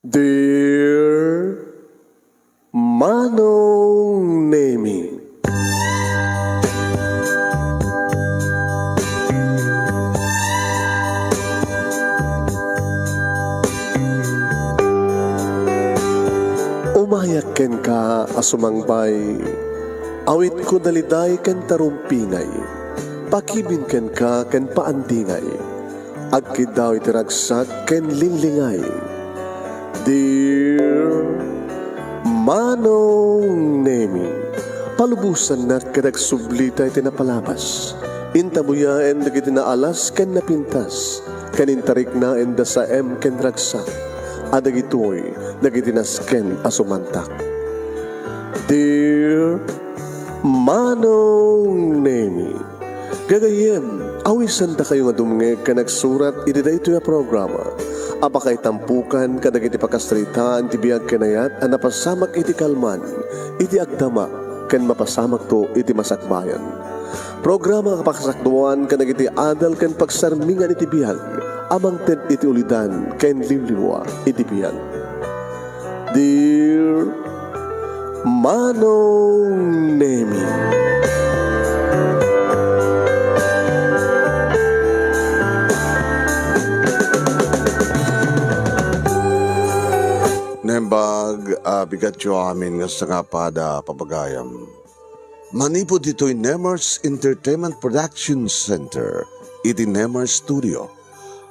Dear Manong Nemi, umayak ken ka asumangbay, awit ko daliday ken tarumpingay, pakibin ken ka ken paandingay, agkid daw itiragsak ken linlingay. Dear Manong Nemi, palubusan na kadagsublita iti napalabas. Intabuyaen dagiti naalas ken napintas, kanintarik na enda sa ken ragsak. Adagitoy dagiti nasken asumantak. Dear Manong Nemi, gagayem, awisan ta kayo nga dumngeg ka nagsurat iti dayto nga programa. Apakay tampukan kadagiti pakastritaan ti biag kenayat a napasamak iti kalman, iti agdama ken mapasamak to iti masakbayan. Programa kapakasakduan kadagiti adal ken pagsarmingan iti biag, amang ted iti ulidan ken limlimwa iti biag. Dear Manong Nemi, Nembag, bigat yo amin nga sa kapada papagayam. Manipod dito'y Nemers Entertainment Production Center, iti Nemers Studio.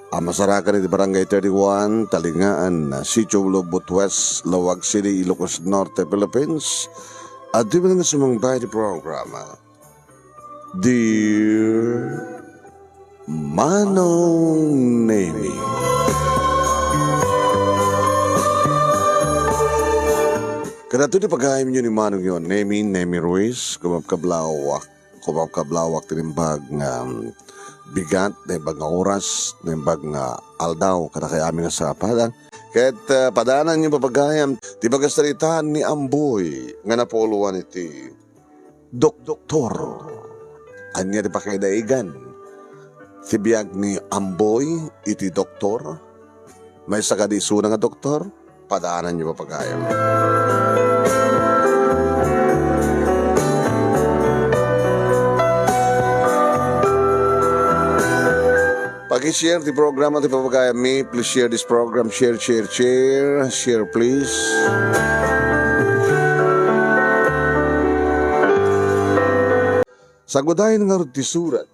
Masarakan iti Barangay 31, Talingaan, Sitio Lobot West, Lawag City, Ilocos Norte, Philippines. At di ba nga sumangbay di programa? Dear Manong Nemi, kanato di paghaim nyo ni Manong yun, Nemi Ruiz, kumapkablawak tinimbag nga bigat, nimbag nga oras, nimbag nga aldaw, kada kaya amin nga sa padang. Kahit padanan nyo papaghayam, di bagasalitaan ni Amboy, nga napuluan iti doktor. Anya di pa kay daigan, si biyag ni Amboy, iti doktor, may sakadisuna nga doktor, padanan nyo papaghayam. Pag-share the program at ipapagaya me, please share this program. Share please. Sagudayin nga rin tisurat.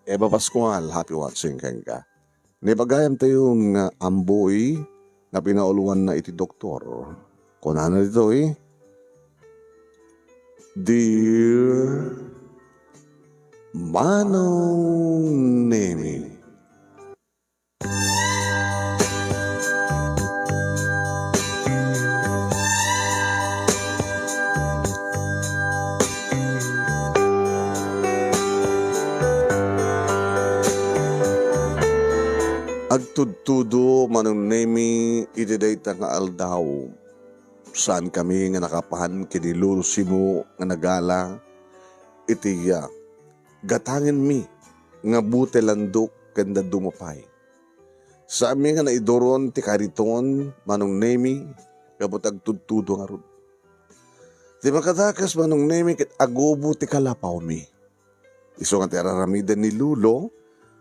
Eba Pascual, happy watching ka. Nipagayam tayong Amboy na pinauluan na iti doktor. Kung ano dito Dear Manong Nemi, agtudtudo Manong Nemi, itidayta nga aldaw. Saan kami nga nakapahan kinilulsimo nga nagala, iti gatangin mi nga butelandok kanda dumapay. Sa amin nga naidoron ti kariton Manong Nemi, kabut agtudtudo nga ron. Di makadakas Manong Nemi ket agobo ti kalapaw mi. Iso nga ti araramiden ni Lulo,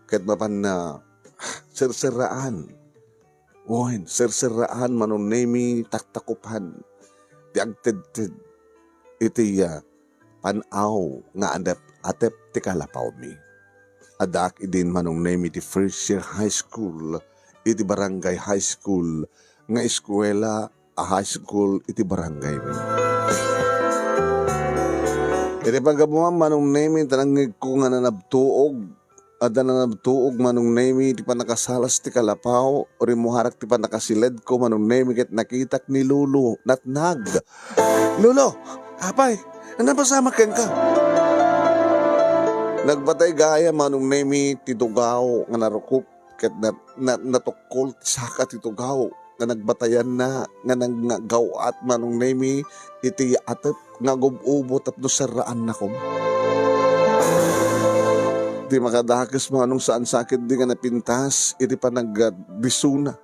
ket mapan na serseraan. Serseraan Manong Nemi taktakupan. Ti agted-ted iti panaw nga atep ti kalapaw mi. Adak idin Manong Nemi ti first year high school, iti barangay high school, nga eskwela high school iti barangay mi. Iti pagkabuhan Manong Nemi, tanangig ko nga nanabtuog, ada na nabtuog Manong Nemi, ti panakasalas ti kalapaw, o rimuharak ti panakasiled ko Manong Nemi, ket nakitak ni Lulu, natnag. Lulo, apay, napasama ken ka. Nagbatay gaya Manong Nemi, ti tugaw, nga narukup, ket natukol, saka ti tugaw, nga nagbatayan na, nga nanggawat Manong Nemi, iti atep, nga gububot at dosaraan na ko. Di makadakas mo anong saan sakit di nga napintas, iti pa nagbisuna.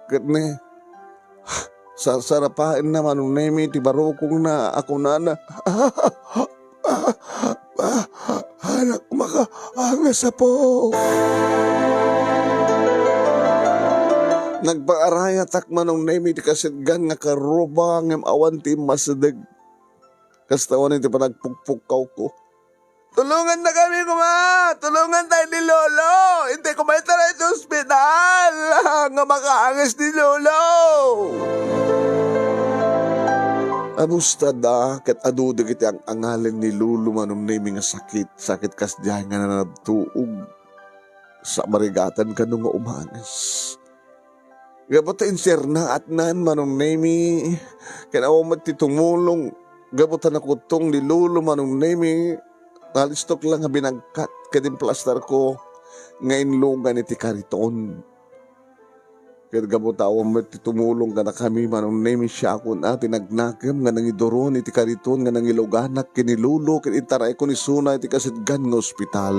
Kat ne, Sa sarapain na manong nemi ti barukong na ako na anak makaangas po. Nagpaaraya tak manong nemi ti kasidgan nga karuba ngem awan ti masadag. Kastawan iti panagpukpukaw ko. Tulungan na kami, kuma! Tulungan tayo ni Lolo! Hindi ko may taray sa ospital! Nga makaangas ni Lolo! Amusta da, kat aduda kiti ang angalan ni Lolo manong nemi nga sakit. Sakit kas diyan nga nanabtuog. Sa marigatan ka nung nga umangas. Gabot inser na at nan manong nemi. Kanawamat ti tumulong. Gabotan ako tong ni Lolo manong nemi. Nalistok lang nga binagkat kadim plaster ko ngayon lungan iti kariton. Kaya gabotawang mo iti tumulong ka na kami manong nemi siya ako na pinagnakam nga nangidoron iti kariton nga nangiluganak kinilulo kin itaray ko ni Suna iti kasidgan nga ospital.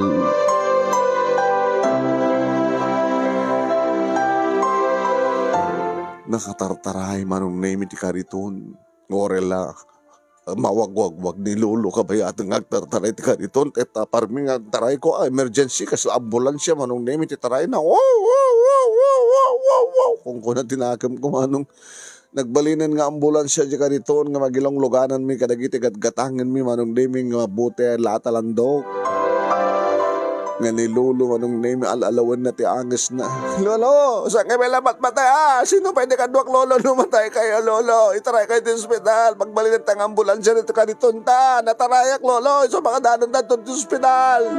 Nakatartaray manong nemi iti kariton. Ngorela. Mawagwagwag ni Lolo kabayatang agtartaray ti kariton eta parmi nga taray ko emergency kas ambulansya manong nemi ti taray na wow kung kuna tinakam ko manong nagbalinan nga ambulansya di kariton nga magilong luganan mi kadagiti gatgatangin mi manong nemi nga mabuti latalandok nga ni Lolo manong nemi alalawan na ti anges na. Lolo, saan kayo may lamat matay? Sino pwede kaduak Lolo numatay kayo Lolo? Itaray kayo di ospital. Magbalin ang ambulansya nito ka ta. Natarayak Lolo. So mga danon na di ospital.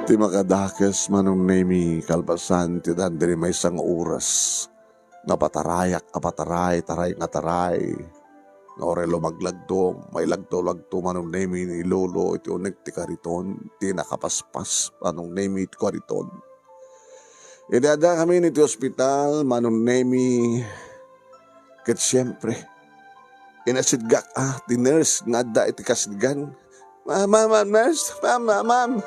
Ti makadakes manong nemi kalbasan ti dandiri may isang oras. Napatarayak, taray nga taray. Norelo maglagdo, may lagdo manong nemi ni Lolo, iti unig ti kariton, ti nakapaspas, manong nemi ti kariton. Idada kami ni ti ospital, manong nemi, ket siyempre, inasidgak ti nurse, nga da iti kasidgan. Nurse, ma'am.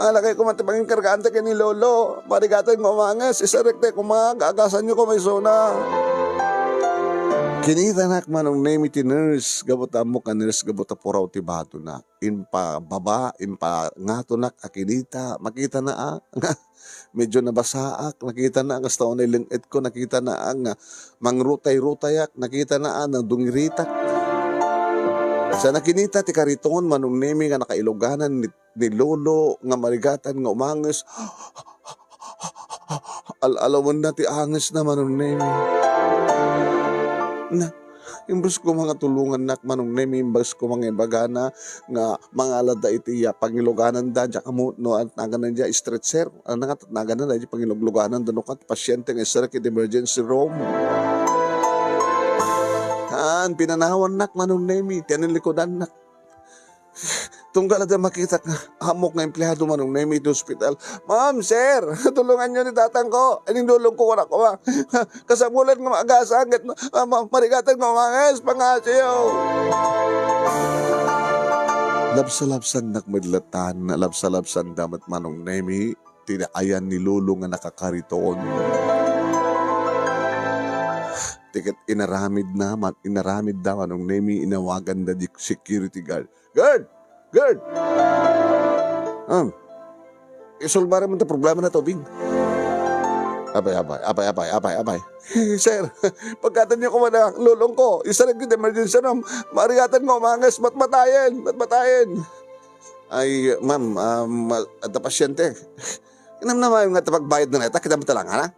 Malakay ko matipangin kargante kay ni Lolo. Marigatan ko umangas, isarekte ko agasan nyo ko may Suna. Kinita nak manong nemi ti nurse, gabota mo ka nurse, gabota puraw ti bato na. Impa baba, impa ngato nak, akinita, makita na medyo nabasaak, nakita na ang taon na ilingit ko, nakita na ang mangrutay-rutayak, nakita na ang dungiritak. Sa nakinita ti kariton manong nemi nga nakailuganan ni Lolo nga marigatan nga umangas. Alawan na ti angas na manong nemi. Na, imbes ko mga tulungan nak manong nemi, imbes ko mga ibagana nga mga alada iti pangiluganan da dya kamo no at naganan dya stretcher. Ano nga naganan da dya pangilugluganan da no kat pasyente nga isarak iti emergency room. Pinanawan nak manong nemi, tinilikodan nak. Tunggal na makita ka, hamok nga empleyado manong nemi ito hospital. Ma'am, sir, tulungan nyo ni tatang ko. Aning dulong ko wala ko ba? Kasamulan nga maagasangit, marigatan nga umangas, pangasiyo. Labsa-labsan nak madlatan, labsa-labsan damat manong nemi, tinaayan ni Lolo nga nakakaritoon. Tiket inaramid naman nung nemi inawagan da di security guard. Guard! Isolbara mo ta problema na to, Bing. Abay. Sir, pagkatan niyo ko man ang lulong ko, isa rin yung emergency room, marigatan mo, umangas, matmatayin. Ay, ma'am, at pasyente. Inam naman yung nga pagbayad na neta, kita mo talang, ha?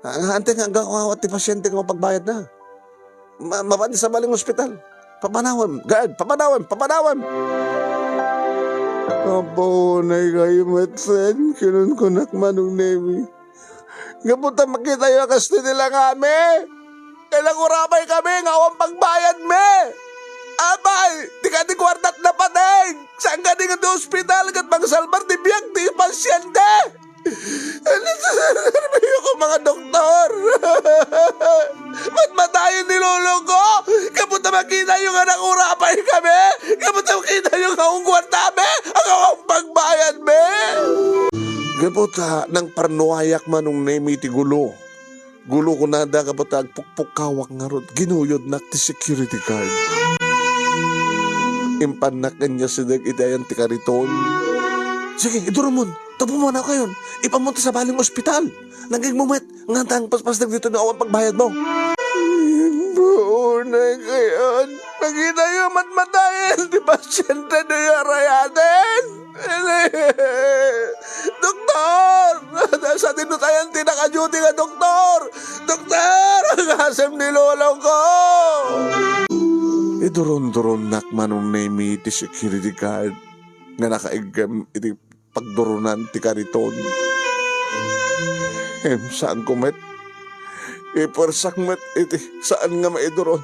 Ante nga gawawat ti pasyente nga mapagbayad na. Mapandi sa maling ospital. Papanawan, guard, papanawan. Apo, kayo matsen, kinun ko nakmanong nemi. Ngapunta makita yung kasto nila kami. Kailang urabay kami, ngawang pagbayad me. Abay, di ka di kwartat na pateng. Saan ka di nga di ospital, kat pang salbar di biyag di pasyente. Ano ko mga doktor? Matmatayin ni lolo ko? Kapunta makita yung anak urapay kami? Kapunta makita yung kaungguan tabi? Ang awang pagbayad, be? Kapunta ng parnuayak manong nemi ti gulo. Gulo ko nada kapunta agpukpukawak nga rod. Ginuyod na ti security guard. Impanakan niya si nag-idayan ti kariton. Sige, iduramon. Tapo mo na kayon. Ipamunta sa baling ospital. Naging mumet. Ngantang paspas na dito na awan pagbayad mo. Buunay kayon. Nakita yung matmatayin. Di ba siyempre na yung rayatin? Doktor! Sa tinutayan tinaka-duty nga, doktor! Doktor! Ang asem ni lolo ko! Iduron-duron nakmanong name ti security guard nga nakaigam iti pagdurunan ti kariton. Saan kumet? Ipersak met iti saan nga maiduron.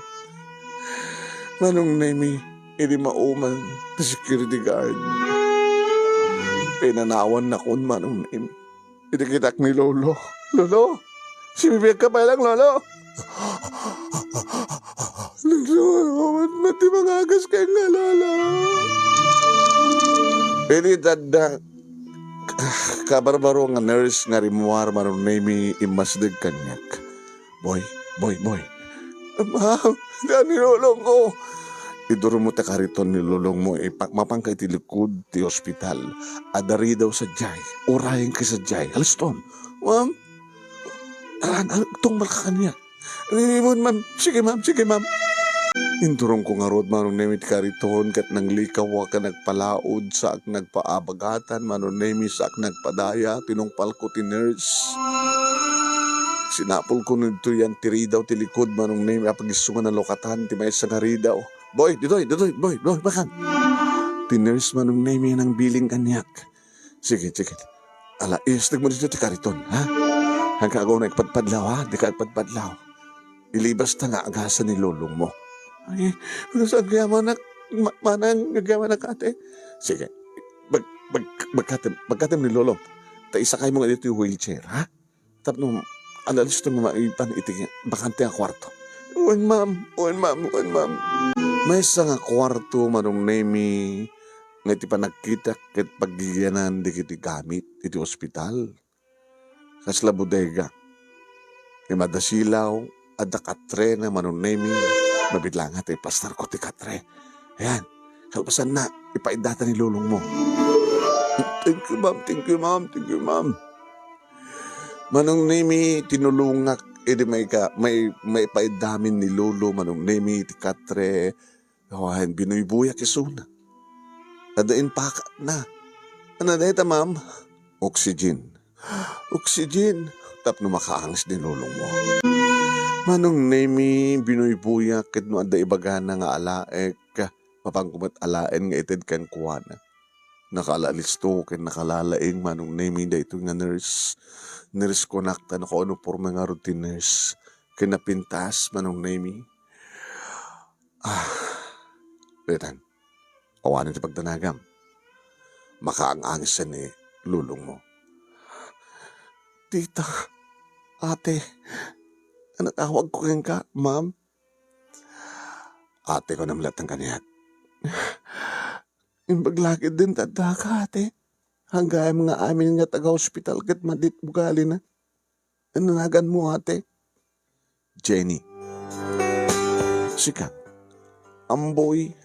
Manong name iti mauman ti security guard. Pinanawan na kun manong name. Iti kitak ni lolo. Lolo, sibibig ka pa lang, lolo. Lolo, mati mga agas kayo nga, lolo. Ini dada kabarbaro nga nurse nga rimuar manong name imasdig kanyak. Boy. Ma'am, daan ni lolong ko. Iduro mo ta kariton ni lolong mo, mapangkay ti likod ti ospital. Adari daw sa jay, urahin ka sa jay. Halos tom, ma'am, tungmal ka kanya. Ma'am, sige ma'am. Indurong ko nga rod manong nemi ti kariton kat nang likaw ka nagpalaod sa ak nagpaabagatan manong nemi sa ak nagpadaya tinungpal ko ti nurse. Sinapol ko nito yan tiridaw ti likod manong nemi apagisungan ng lokatan ti may sangaridaw. Boy, boy, bakan. Ti nurse manong nemi ng biling kanyak. Sige. Ala, istag mo dito ti kariton, ha? Hanggang ako nagpadpadlaw, ha? Di ka nagpadpadlaw. Ilibas ta nga agasan ni lolong mo. Ay, saan kaya manang gagawa na ate? Sige, magkatim ni lolong. Ta isa kayo mga dito yung wheelchair, ha? Tap nung alalis itong maipan itigin, bakante ang kwarto. Uwan, ma'am. May isa nga kwarto manong nemi nga iti panagkita ket paggiyanan di kiti gamit iti ospital. Kasla bodega. Imadasilaw adda katre na manong nemi mabidlang ati pastar ko ti katre. Ayan, kalpasan na ipaidata ni lulong mo. Thank you, ma'am. Manong nemi tinulungak edi may paidamin ni lolo manong nemi ti katre. Kawahan, binuybuya kisuna. Nadain pa na. Ano na ito, ma'am? Oxygen. Tap no makaangas din lulong mo. Manong nemi, binuybuya, ket no anda ibagana nga alaek, mapangkumat alaen nga ited kan kuwana. Nakalalisto, ket nakalalaing manong nemi da ito nga nurse. Nurse konakta na ko ano porma nga routine nurse. Kinapintas manong nemi. Betan, awanin ti pagdanagam. Makaang-angisan ni lulong mo. Tita, ate, tawag ko kang ka, ma'am. Ate ko namlat ang kaniyat. Imbaglakid din tanda ka, ate. Hanggang mga amin nga taga-hospital kat madit bugali na. Nanagan mo, ate. Jenny. Sikat. Amboy.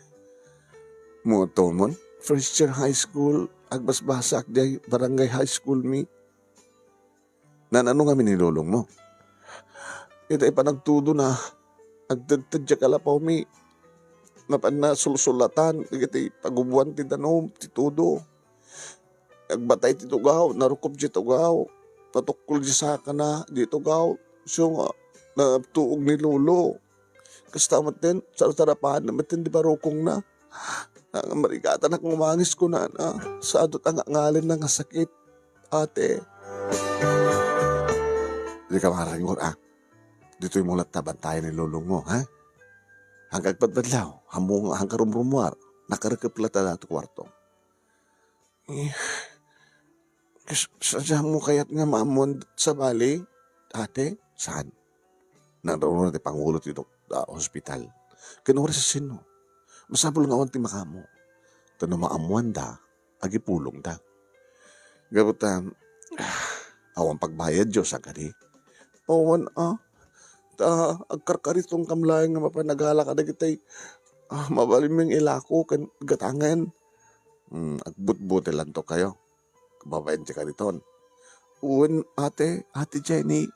Motomon, first year high school, agbasbasak day barangay high school mi. Nanano kami ni lolong mo? Ito ipanagtudo na, agdadtadya kalapaw mi. Napan na sulsulatan, iti pagubuan ti danom, ti tudo. Agbatay ti tugaw, narukop ti tugaw. Patukul di saka na, di tugaw. So nga, natuog ni lolo. Kastamat din, sarap-sarapan, namatin di barukong na. Ang marigatan na kumangis ko na sa adot ang ngalin na nga sakit, ate. Hindi ka makarangor, Dito yung mulat na bantayan ni lolong mo, ha? Hanggang padbadlaw, hanggang rumrumuar, nakarakaplat na ito kwarto. Sadya mo kaya't nga maamon sa bali, ate? Saan? Naroon natin pangulo dito hospital. Kanuri sa sino? Masabol nga awan ti makamo. Tano maamuan da, agipulong da. Gabutan, awan pagbayad Diyos agadi. Awan agkarkaritong kamlayan nga mapanagala ka na kitay, mabaliming ilako kan gatangan. Agbut-buti lang to kayo. Kababayan ti kariton. Uwan, ate Jenny.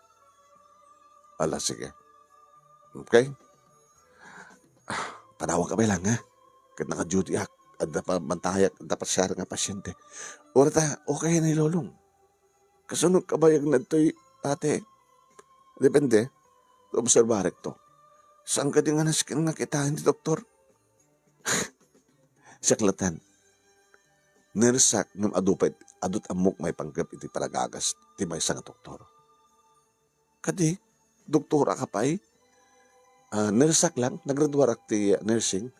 Ala, sige. Okay? Panawag ka ba lang, ha? Kat naka-duty ak, at dapat mantahayak, dapat siya nga pasyente. Orata, okay na ilolong. Kasunod kabayag na to'y, ate. Depende. Obserbarek to. Saan ka din nga nakitaan ni doktor? Siyaklatan. Nersak ng adupay, adut amok may panggap iti palagagas, ti may nga doktor. Kadi, doktora ka pa'y, nersak lang, nagradwarak ti nursing,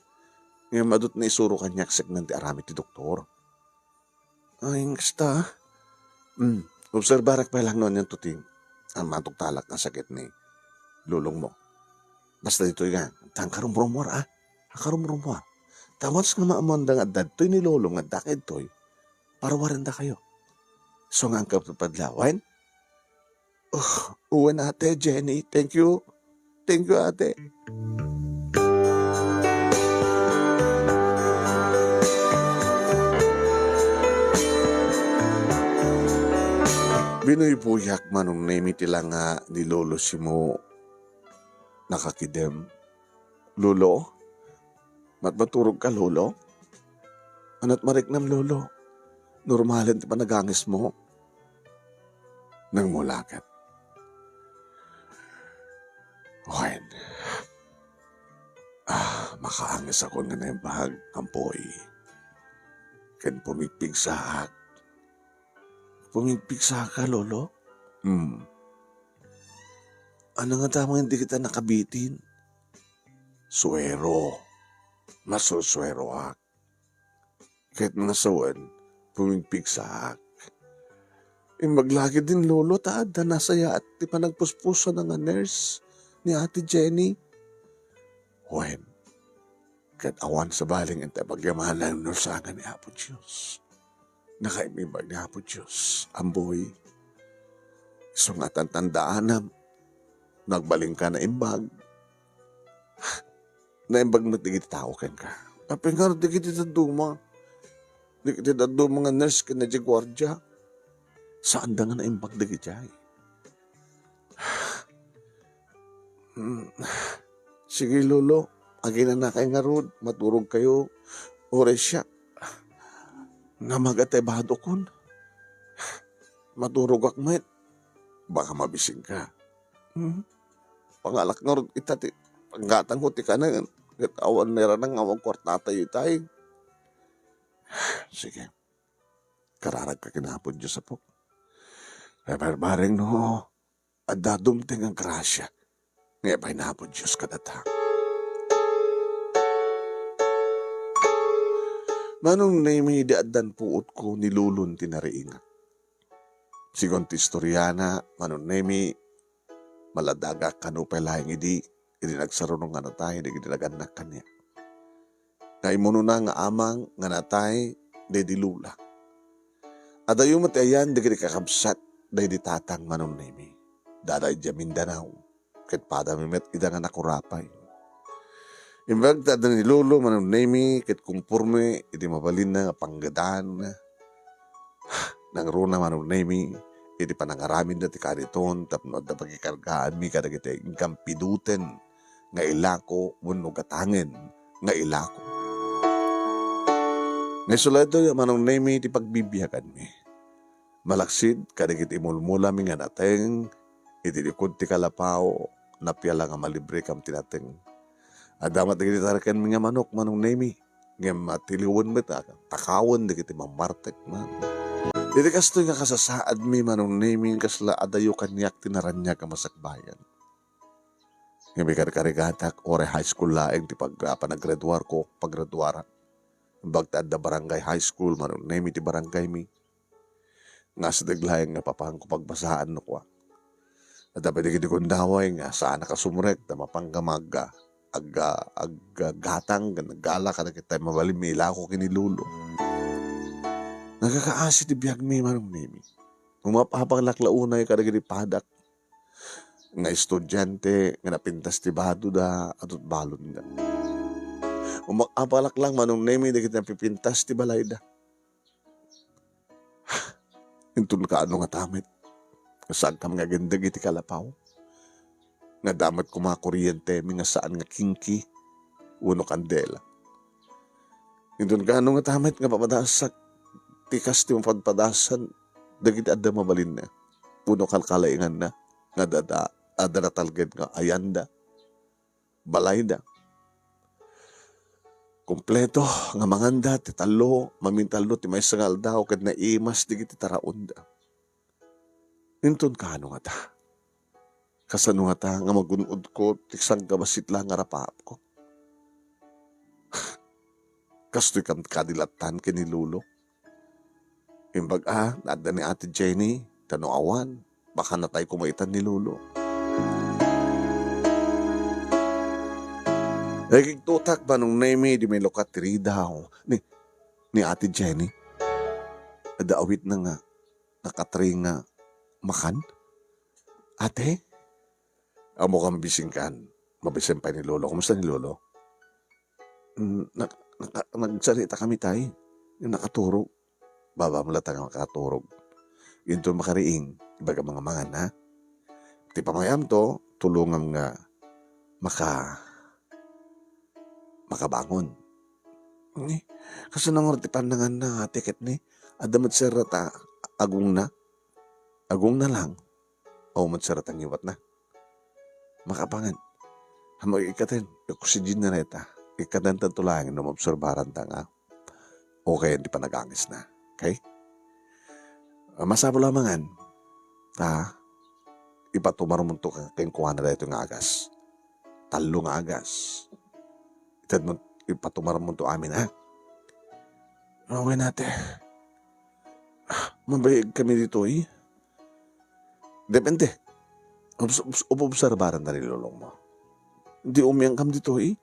ngayon madut na isuro kanyak segnan ti arami ti doktor. Ay, ngasta. Obserbarak pa lang noon yung tuting, ang matugtalak ng sakit ni lulong mo. Basta dito nga, karumrumor karumrumor. Tawats nga maamondang at dadtoy ni lulong at dakid toy, para waranda kayo. So nga ang kapadlawan, uwan ate, Jenny, thank you. Thank you, ate. Binoy puyak manong nemi tila nga ni lolo si mo nakakidem. Lolo? Matmaturog ka, lolo? Anat mariknam, lolo? Normalin ti panagangis mo? Nang mulakat. Wen. Makaangis ako nga na yung bahag, ampoy. Kan pumigpig sa Pumigpig sa ka, lolo? Ano nga tamang hindi kita nakabitin? Suero. Masuswero ak. Kahit nga sawan, pumigpig sa ak. Maglagi din, lolo, taad na nasaya at di pa nagpuspuso ng nurse ni ate Jenny. Wen, kahit awan sa baling ang tapagyamahan ng nursangan ni Apo Diyos. Nakaimibag ni Apo Diyos, amboy. Sungatan tandaan na nagbaling ka na imbag. Na imbag mo tigit tao ken ka. Apeng nga tigit itaduma. Tigit itaduma nga nurse ka na di gwardya. Saan da nga na imbag tigit jay? Sige, lolo. Agi na kayo nga rod. Maturog kayo. Ore siya. Nga magatay kun. Maturog akmet. Baka mabising ka. Pangalak nga rod itati. Paggatang ko ti ka na. Awan nera nang awang kwarta tayo tayo. Sige. Kararag ka kinapon Diyos sa po. Barbaring no. At dadumting ang krasya. Ngayon ba'y napon Diyos kadata. Manong naimi daadan puot ko nilulun tinariinga. Sigon ti istoryana, manong naimi maladaga kanupay lahing idi nagsarunong nga natay, di ginilaganak kanya. Naimuno na nga amang nga natay, di dilula. At ayo matayan, di kakabsat, di tatang manong naimi. Daday di Mindanao, kahit pada mimet ida nga nakurapay. Imbag tada ni lolo manong naimi, kahit kumpurme, iti mabalin na nga panggadaan. Nang runa manong naimi, iti panangaramin na ti kariton, tapno da pagkikargaan mi kada kita ingkampiduten, nga ilako, wano gatangin, nga ilako. Ngay sulado manong naimi, iti pagbibiyagan mi. Malaksid, kada kita imulmula mi nga nateng, iti likod ti kalapaw, napyala nga malibre kam tinateng. At damat na kitarakan mi nga manok, manong naimi, nga matiliwan mo takawan na kita mamartek man. Iti kasto nga kasasaad mi manong naimi, kasla adayo kanyak tinaranya ka masakbayan. Nga may karikarigatak, ore high school laeng ti panaggraduar ko, paggraduara. Bagtaad da barangay high school, manong naimi ti barangay mi. nga sa daglayan nga papang ko pagbasahan no kwa. At dapat di kundaway nga saan nakasumrek na mapanggamag gatang nagala ka na kita mabalim mila ko kinilulo. Nagkakaasi di biyag mi manong nimi. Kung mapapanglaklaunay ka na padak nga estudyante nga napintas ti bado da atut balon da. Kung mapapalak lang manong nimi di kita pipintas ti balay da. Intun ka ano nga tamit. Saan ka mga gandag iti kalapaw. Nga damat ko mga kuryente nga saan nga kinki. Uno kandela. Intun ka ano nga tamit nga papadasak. Tikas ti mapadpadasan. Dagiti adda mabalin na. Uno kalkalaingan na. Nga adara talged nga ayanda. Balayda. Kompleto nga manganda ti talo, mamintalo ti may sangal daw kad naimas digiti taraunda. Inton ka ano nga ta? Kasano nga ta nga magunod ko tiksang kabasit lang nga rapap ko. Kastoy kam kadilatan kinilulo. Imbag nada ni Ate Jenny, tanoawan, baka na tayo kumaitan ni Lulo. Nagigtutak ba nung name di may lokat tiri daw ni Ate Jenny? Adaawit na nga nakatri nga makan? Ate? Amo ka mabising kan. Mabising pa ni Lolo. Kumusta ni Lolo? Nagsalita kami tayo. Yung nakaturog. Baba mo latang nakaturog. Yun to makariing. Ibaga mga mangan ha. Ti pamayam to, tulungan nga makabangon. Kasi nangorti pandangan na tiket ni. Adamat serata agong na lang. O matsaratang iwat na. Makapangan. Hamag ikatin. Oxygen na reta. Ikadantan tulangin na mabsorbaran ta nga. Okay, hindi pa nagangis na. Okay? Masabo lamangan. Ipatumar mo ito kayong kuha na ito ng agas. Talong agas. Ipatumar mo ito amin ha. Okay natin. Mabayag kami dito eh. Depende. Upobserbaran na nilolong mo. Hindi umiyang kam dito eh.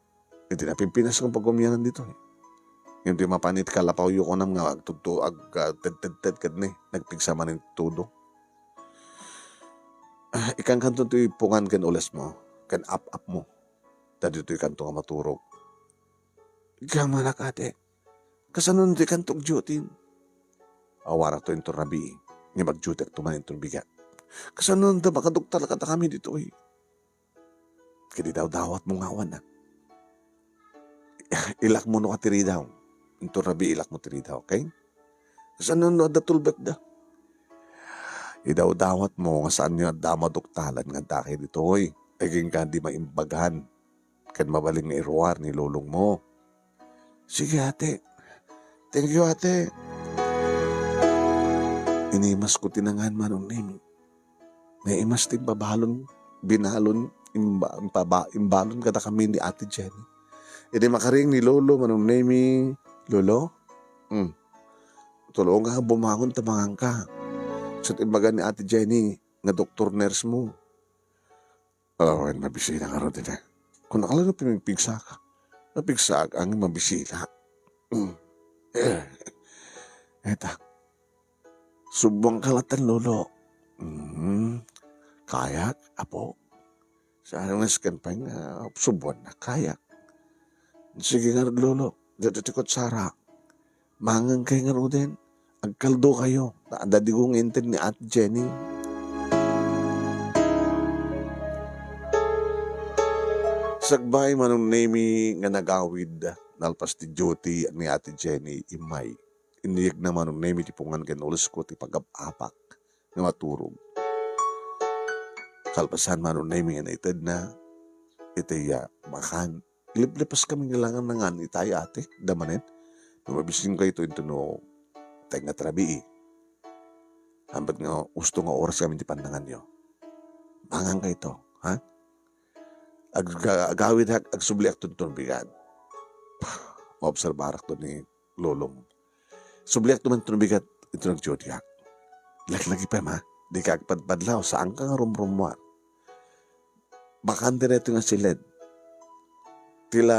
Hindi na pimpinas kong pag-umiyanan dito eh. Hindi mapanit kalapaw yung konam nga agtugto ted kad ni. Nagpigsama ng tudo. Ikang kanto ito ipungan kan ulas mo. Kan up mo. Dadi ito ikanto nga maturog. Ikang manak ate. Kasanon ito ikantog duty. Awara to yung turnabi. Nga mag-duty at tumanin itong bigat. Kasanon ito makaduktal kata kami dito eh. Kaya daw dawat mong awan na. Ilak mo no katiri daw. Yung turnabi ilak mo tiri daw. Okay? Kasanon no adatulbek da. Idaw-dawat mo nga saan niya damaduktalan nga daki dito eh. Aging ka di maimbagahan. Kan mabaling nga iruwar ni lulong mo. Sige ate. Thank you ate. Inimas ko tinangan manong name. May imas ting babalon, binalon, imbalon kada kami ni Ate Jenny. Hindi makaring ni Lolo manong name. Lolo? Tulong nga bumangon tamangan ka. Sa timbagan ni Ate Jenny, nga doktor nurse mo. Mabisila nga rin din eh. Kung nakala na pimigpigsa ka, napigsa ang mabisila. Eta, subwang kalatan lolo. Kayak, apo. Sa anong naskan pa nga, subwan na kayak. Sige nga lolo, dito tikot sara. Mangang kayo nga rin din. Agkaldo kayo. Dadi kong intin ni Ate Jenny. Sagbay manong name nga nagawid nalpas ti duty ni Ate Jenny imay. Iniyag na manong name ti pungan kanulis ko ti pag-apak nga maturog. Kalpasan manong name nga naitad na itaya makan. Lipas kami ngalangan na nga itay ate. Damanin. Numabising kayo ito no tayo nga trabi eh. Hambat nga gusto nga oras kami ti pandangan nyo. Mangang kayo ito. Ha? Agawid agsubliak tuntun bigad. Maobserbarak to ni lolong. Subliak to man tunubigat ito nag-jodiak. Laglagi pa ma, di ka agpadpadlaw, saan ka nga rumrumwa? Baka direto nga silid. Tila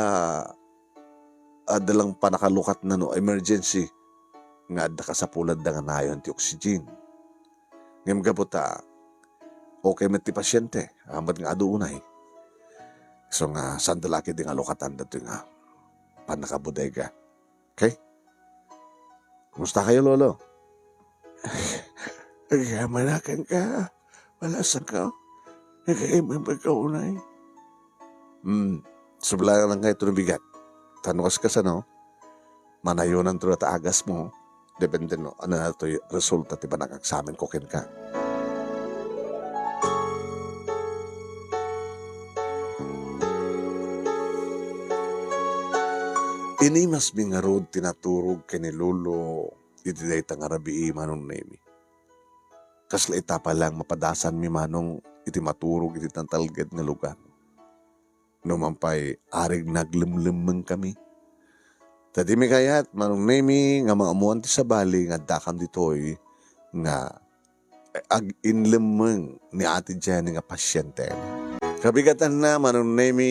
dalang panakalukat na no, emergency. Nga adda ka sa pulad da nga nayon ti oxygen. Ngam gabuta, okay met ti pasyente, amad nga adunay. So nga, sandalaki di nga lukatan dato nga panakabudega. Okay? Kumusta kayo, Lolo? Manakan ka. Malasan ka. Nagkaimang pagkaunay. Subla lang kayo ito ng bigat. Tanukas ka sa no? Manayunan ito na agas mo. Depende no, ano na ito yung resulta ti ba nag-examen ko kin ka. Ini mas bingarod tinaturog kay ni Lolo iti day tangarabi manong nemi. Kasla itapa lang mapadasan mi manong iti maturog iti tantalged nga lugar. Numampay arig naglimlimeng kami. Tadi mi kayat manong nemi nga maamuan ti sabali nga dakam ditoy nga ag-inlimeng ni Ate Jenny nga pasyente. Kabigatan na manong nemi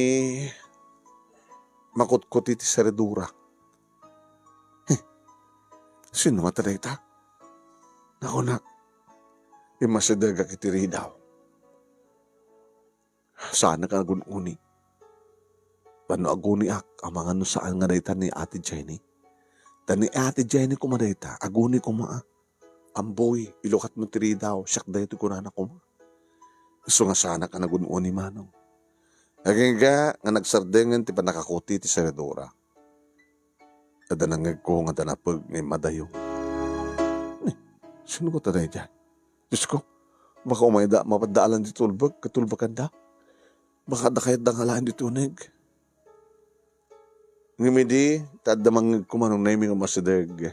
makutkuti ti seredura. Sino mataday ta? Naku na, imasadaga kitiri daw. Sana ka nagununi. Pano aguni ak, ang mga no saan nga dayta ni Ate Jenny. Tani Ate Jenny ko madayta, aguni ko maa. Amboy, ilukat mo tiri daw, siyak dayto ko na ko ma. So nga sana ka nagununi manong. Aging nga nagsardengan ti panakakuti ti seredora. Adanangag ko nga danapag ngay madayo. Sino ko taday dyan? Diyos ko, baka umayda, mapadaalan di tulbag, katulbagan da. Baka da kayat dangalaan di tunig. Ngimidi, tadamang kumanong na yung masadag.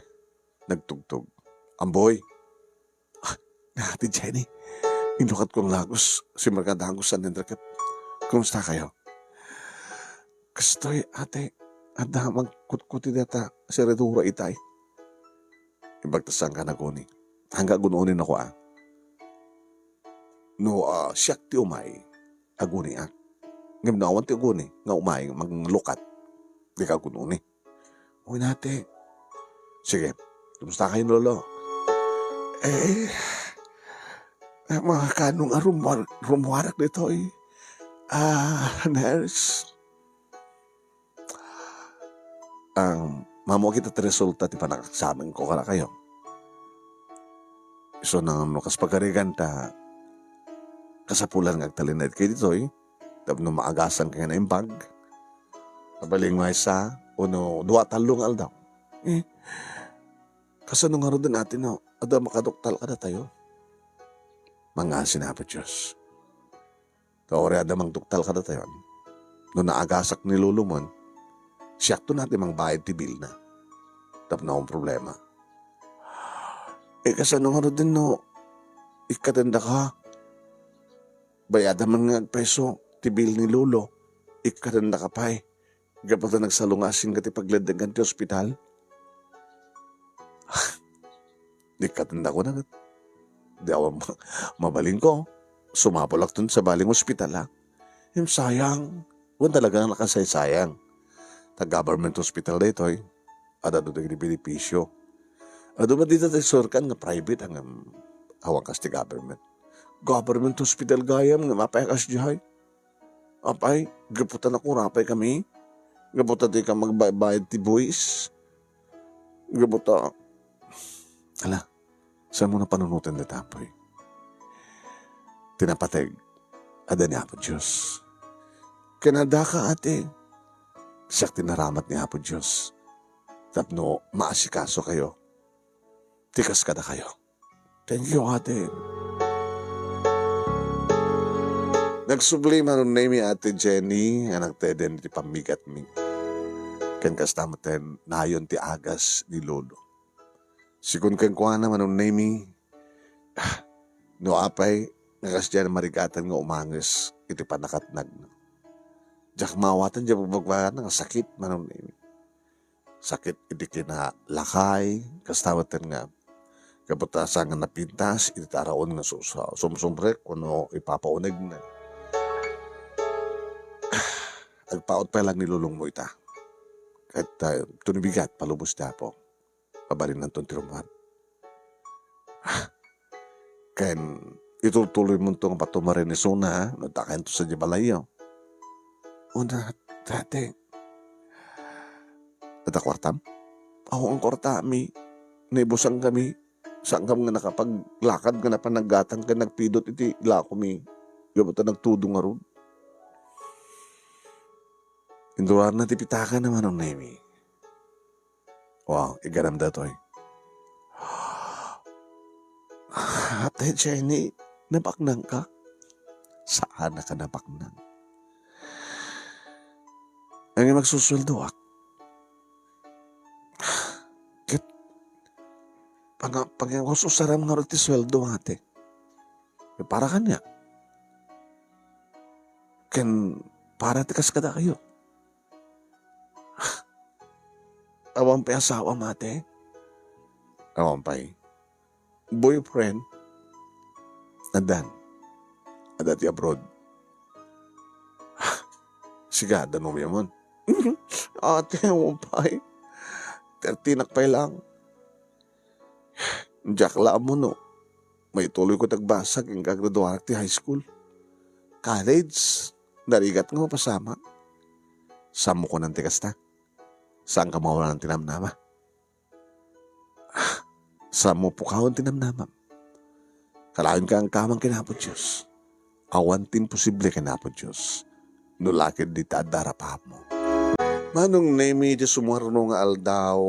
Nagtugtog. Amboy. Ate Jenny, inukat kong lagos, si Markadang ko sa nindrakap. Kumusta kayo? Kastoy, ate, ada magkutkuti data si Redura itay. Ibagtasan ka na guni. Hangga gununin ako No, siyak ti umay. Aguni Ngam nawan ti aguni. Nga umay, maglukat. Di ka gununi. Uy nate. Sige, kumusta kayo lolo? Mga kanong rumuwarak nito nurse. Mamo kita ti resulta ti panakaksamin ko kala kayo. So nang nukas pagkarigan ta kasapulan ng agtalinad kayo dito tapno maagasan kaya na yung bag. Nabaling may sa no duwa talong aldaw. Kasano nga rin natin ada makadoktal ka na tayo. Mga sinabi Diyos. Taore ada mang doktal ka na tayo. No naagasak ni Lulumon, siyak to natin mang bayad ti bill na. Tap na akong problema. Kasano nga rin ikatanda ka. Bayada man nga peso, ti bill ni Lolo. Ikatanda ka pa Gapata nagsalungasing ka ti paglandagan ti ospital. Ikatanda ko na. Di ako mabaling ko. Sumapalak dun sa baling ospital Yung sayang. Huwag talaga nakasaysayang. Ta-government hospital dito Ada doon ang benepisyo. Ado ba dito tayo surkan nga private ang hawang kas ti government. Government hospital gayam nga mapayakas dihay. Apay, gaputan ako rapay kami. Gaputan di ka magbayad ti buwis. Gaputan. Ala, saan mo na panunutan na tapoy? Tinapateg, ada ni Apo Diyos. Kanada ka ate. Siyak tinaramat ni Apo Diyos. Tapno, maasikaso kayo. Tikas ka na kayo. Thank you, ate. Nagsubli man ni Ate Jenny, anak teden ti pamigat mi. Kan kastamaten, nayon ti agas ni Lolo. Sikun kan kuha naman ni no apay, nakas dyan marigatan nga umangas, iti panakatnag. Diyak mawatan dyan pagbagbagan nga sakit man ni sakit iti kina lakay, kastamatan nga Kaputasan nga napintas, itaraon nga sumsumrek, kuno ipapaunag na. Agpaot pa lang nilulong mo ita. Kahit tunibigat, palubos na po. Pabalin ng tuntirumhan. Kain itutuloy mo itong patumarin ni Suna, nagtakain to sa Jabalayo. Una, dati. Natakwartam? Ako ang kortami. Naibusang kami. Saan kami nga nakapaglakad nga na panaggatang ka nagpidot iti lako mi. Gabata nagtudong nga ron. Indurar na tipitakan naman ang nemi. Wow, iganam da to'y. Ate Jenny, napaknang ka? Saan na ka napaknang? Ang magsusweldo ak. Pag susaram nga rin ti sweldo ate. Para kanya. Para ti kaskada kayo. Awang pa asawa mate. Awang pa boyfriend. Nadan. Adati abroad. Siga, danom yamon. Ate, awang pa 13 nakpay lang. Jack la mo no. May tuloy ko tagbasag ang kagraduar ti high school. College. Narigat nga pasama. Samo ko ng tikas na. Saan ka mawala ng tinamnama? Samo po ka ang tinamnama. Kalahin ka ang kamang kinapot Diyos. Awan tin posible kinapot Diyos. Nulakid di tadarapap mo. Manong nemi di sumarno nga aldaw.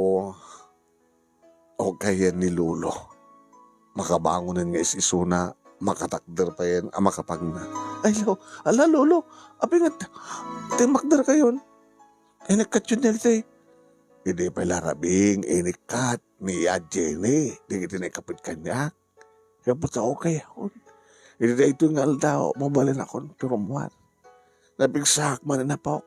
O kaya ni Lolo. Makabangunan nga isisuna, makatakder pa yan, makapag na. Ay, Lolo, abi nga, timakder kayon. Inikat yun nila Hindi pa larabing, inikat ni Jenny. Di kita nakapit kanya. Kaya pa sa okay ako. Hindi na ito nga aldaw, mabalin ako, turumuan. Napigsak man na po.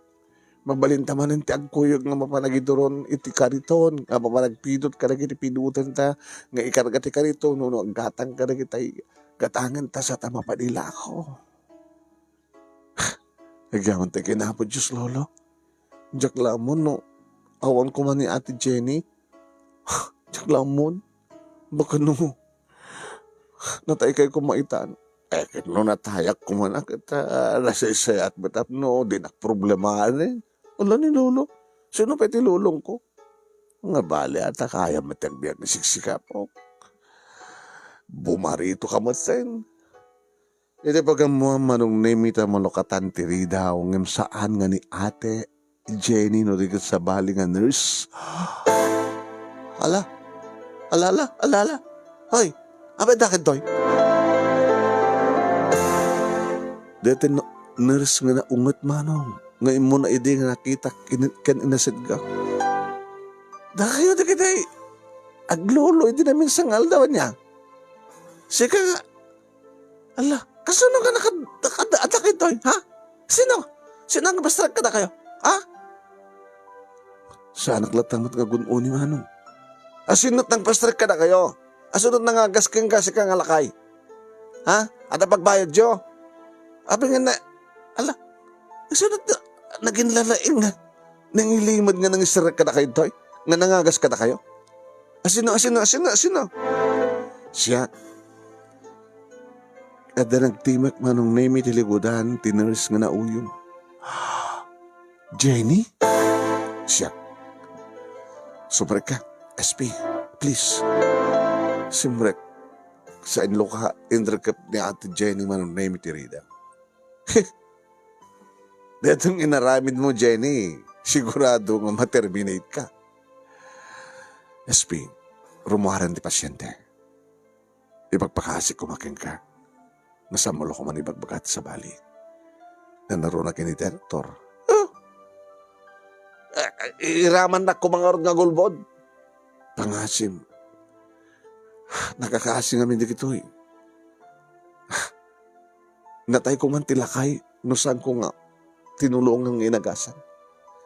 Mabalinta man ang tiagkuyog nga mapanagidoron iti kariton, nga mapanagpidot ka na iti pidutan ta, nga ikarga ti kariton, no, gatang ka na kitay, gatangan ta sa tama padila ako. Nagyaman tayo kinapod Diyos, Lolo. Diyak lamon, no, awan ko man ni Ate Jenny. Diyak lamon, baka no, natay kayo kumaitan. Kit no natayak ko man kita, nasisay at batap no, di nakproblemahan eh. Wala ni Lolo. Sino pa iti lulong ko? Nga bali ata kaya matagbiyan ni siksika po. Bumarito ka matsen. Iti pag mo manong nemita manokatan tiri daw ngem saan nga ni Ate Jenny no rigat sa bali nga nurse. Ala. Hoy, abay dakit toy. Dati nurse nga na unget manong. Ngayon mo na hindi nga nakita kan inasid ka. Dakayo da kita aglolo, hindi namin sangal daw niya. Sika nga, ala, kasano ka nakadaatakit to, ha? Sino? Sino ang basta ka na kayo, ha? Saan naklatang nga gunon ni manong? Asinot ng pastrak ka na kayo? Asunod na nga gasking kasi ka nga lakay? Ha? Ada pagbayad jo? Abi nga na, ala, asunod na, naging lalaing nga, nangilimod nga nang isirak ka na kayo toy? Nga nangagas ka na kayo? Asino? Siya. Kada nagtimak manong nemi tiligudan, tiners nga na uyong. Jenny? Siya. Sumrek ka. SP, please. Simrek. Sa inlo ka, indrakap ni Ate Jenny manong nemi tirida. Datong inaramid mo, Jenny. Sigurado nga ma-terminate ka. SP, rumuharan di pasyente. Ipagpakasik kumaking ka. Nasamulo ko man ibagbagat sa bali. Nanaro na kini direktor. Iraman na kumangarod nga gulbod. Pangasim. Nakakaasim namin di kitoy. Natay ko man tilakay. Nusan ko nga tinulong ng inagasan.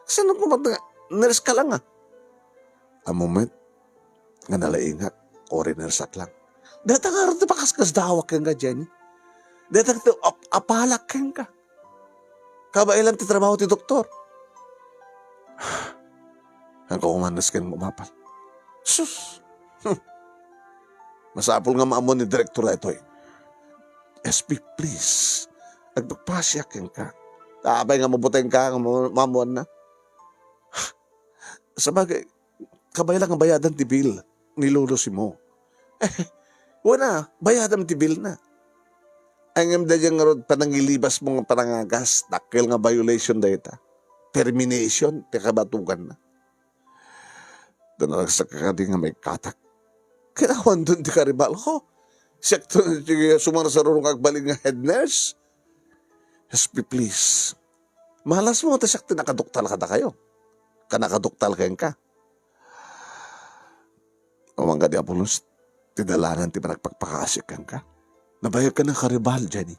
Saan ko nurse ka lang ah. A moment, nga nalaingat, Foreigner sak lang. Data nga rin pakaskas dawak yan ka, Jenny. Data nga apalak yan ka. Kabailan ti trabaho ti doktor. Ang kumanas ka umapal. Sus! Masapol nga maamon ni direktor ito eh. SP, please. Nagpagpasyak yan ka. Tapay nga mabuteng ka, mamuan na. Sabagay, kabay lang ang bayadan ti bill. Nilulusi mo. Wala, bayadan ti bill na. Ang imda dyan nga ron, panangilibas mo nga panangagas, takil nga violation data. Termination, ti kabatugan na. Doon na nagsakakadi nga may katak. Kinawan doon ti karibal ko. Sekto na sumara sa rurong kagbalik nga head nurse. SP, please. Mahalas mo ito sakti nakaduktal ka na kayo. Kanakaduktal kayo ka. Umang ka di Apolos, tidalanan ti panagpagpakasik ka. Nabayag ka ng karibal, Jenny.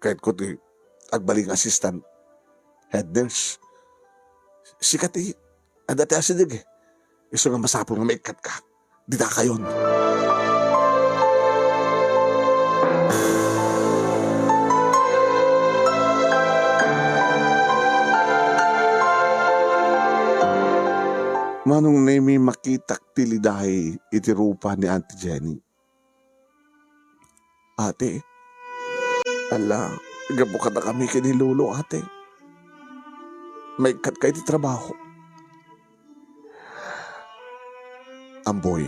Kahit ko ti agbaling assistant head nurse. Sikat ti, ang dati asidig eh. Iso nga masapol nga maikat ka. Di na kayon. Manong nemi makitak tilidahay iti rupa ni Auntie Jenny. Ate, ala, gabukat na kami kini Lolo, ate. May kat kayo ti trabaho. Amboy,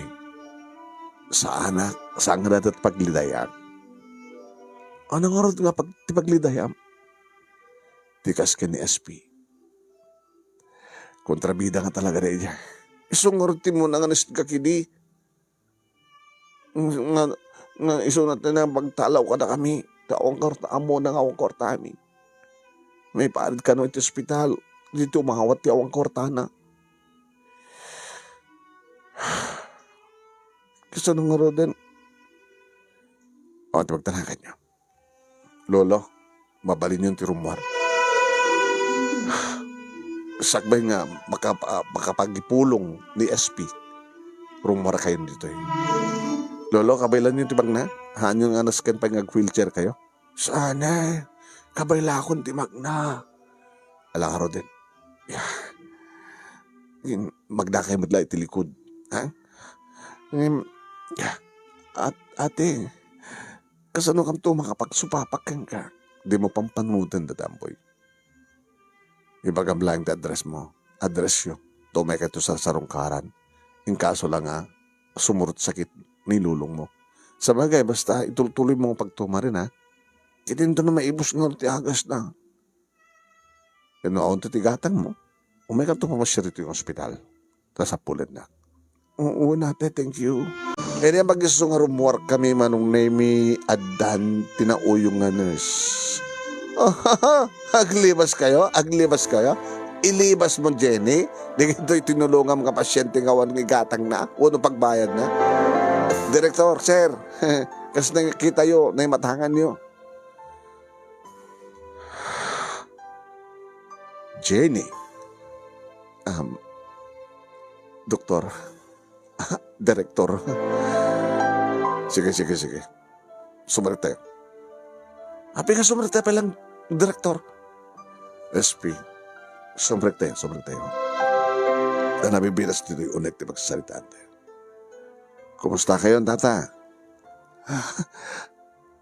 sa anak, sa angrat at paglidayang. Ano nga rin nga ti paglidayang? Tikas ka ni SP. Kontrabida nga talaga rin niya. Isungurti mo na nga nasit kakidi. Nga isunat na pagtalaw ka na kami. Kaawang korta amo na nga awang korta kami. May paarid ka no iti ospital. Dito umawat ti awang korta na. Kasi nung nga rin. O, tibagtanakan niyo. Lolo, mabalin yung ti rumwar. Sakbay nga makapagipulong ni SP. Rumara kayo dito eh. Lolo, kabaylan yung tibag na? Haan yung anaskan pa yung wheelchair kayo? Sana. Kabayla akong timag na. Alang araw din. Magda kayo madla itilikod. Ha? Ate, kasano kam to makapagsupapak ka? Di mo pampanutan dadamboy. Ibagam lang address mo. Address yun. Tumay ka ito sa sarungkaran. In kaso lang sumurot sakit ni lulong mo. Sa bagay, basta ituloy mo ang pagtuma rin Kitin to na maibos ng ti agas na. Kano aon tigatang mo. Umay ka ito mamasyarito yung ospital. Tapos apulit na. Oo nate, thank you. Kaya niya mag-iso nga rumwork kami manong name adan tinauyong nga nurse. Aglibas kayo? Ilibas mo, Jenny. Di ito'y tinulungan mga pasyente nga ng igatang na. Uno pagbayad na. Direktor, sir. Kasi nakikita yun, na matangan nyo. Jenny. Doktor. Direktor. Sige. Sumalit tayo. Happy ka sumalit tayo palang, Direktor. SP. Sumalit tayo. Na nabibilas dito yung ulit na magsasalitaan tayo. Kumusta kayo, tata?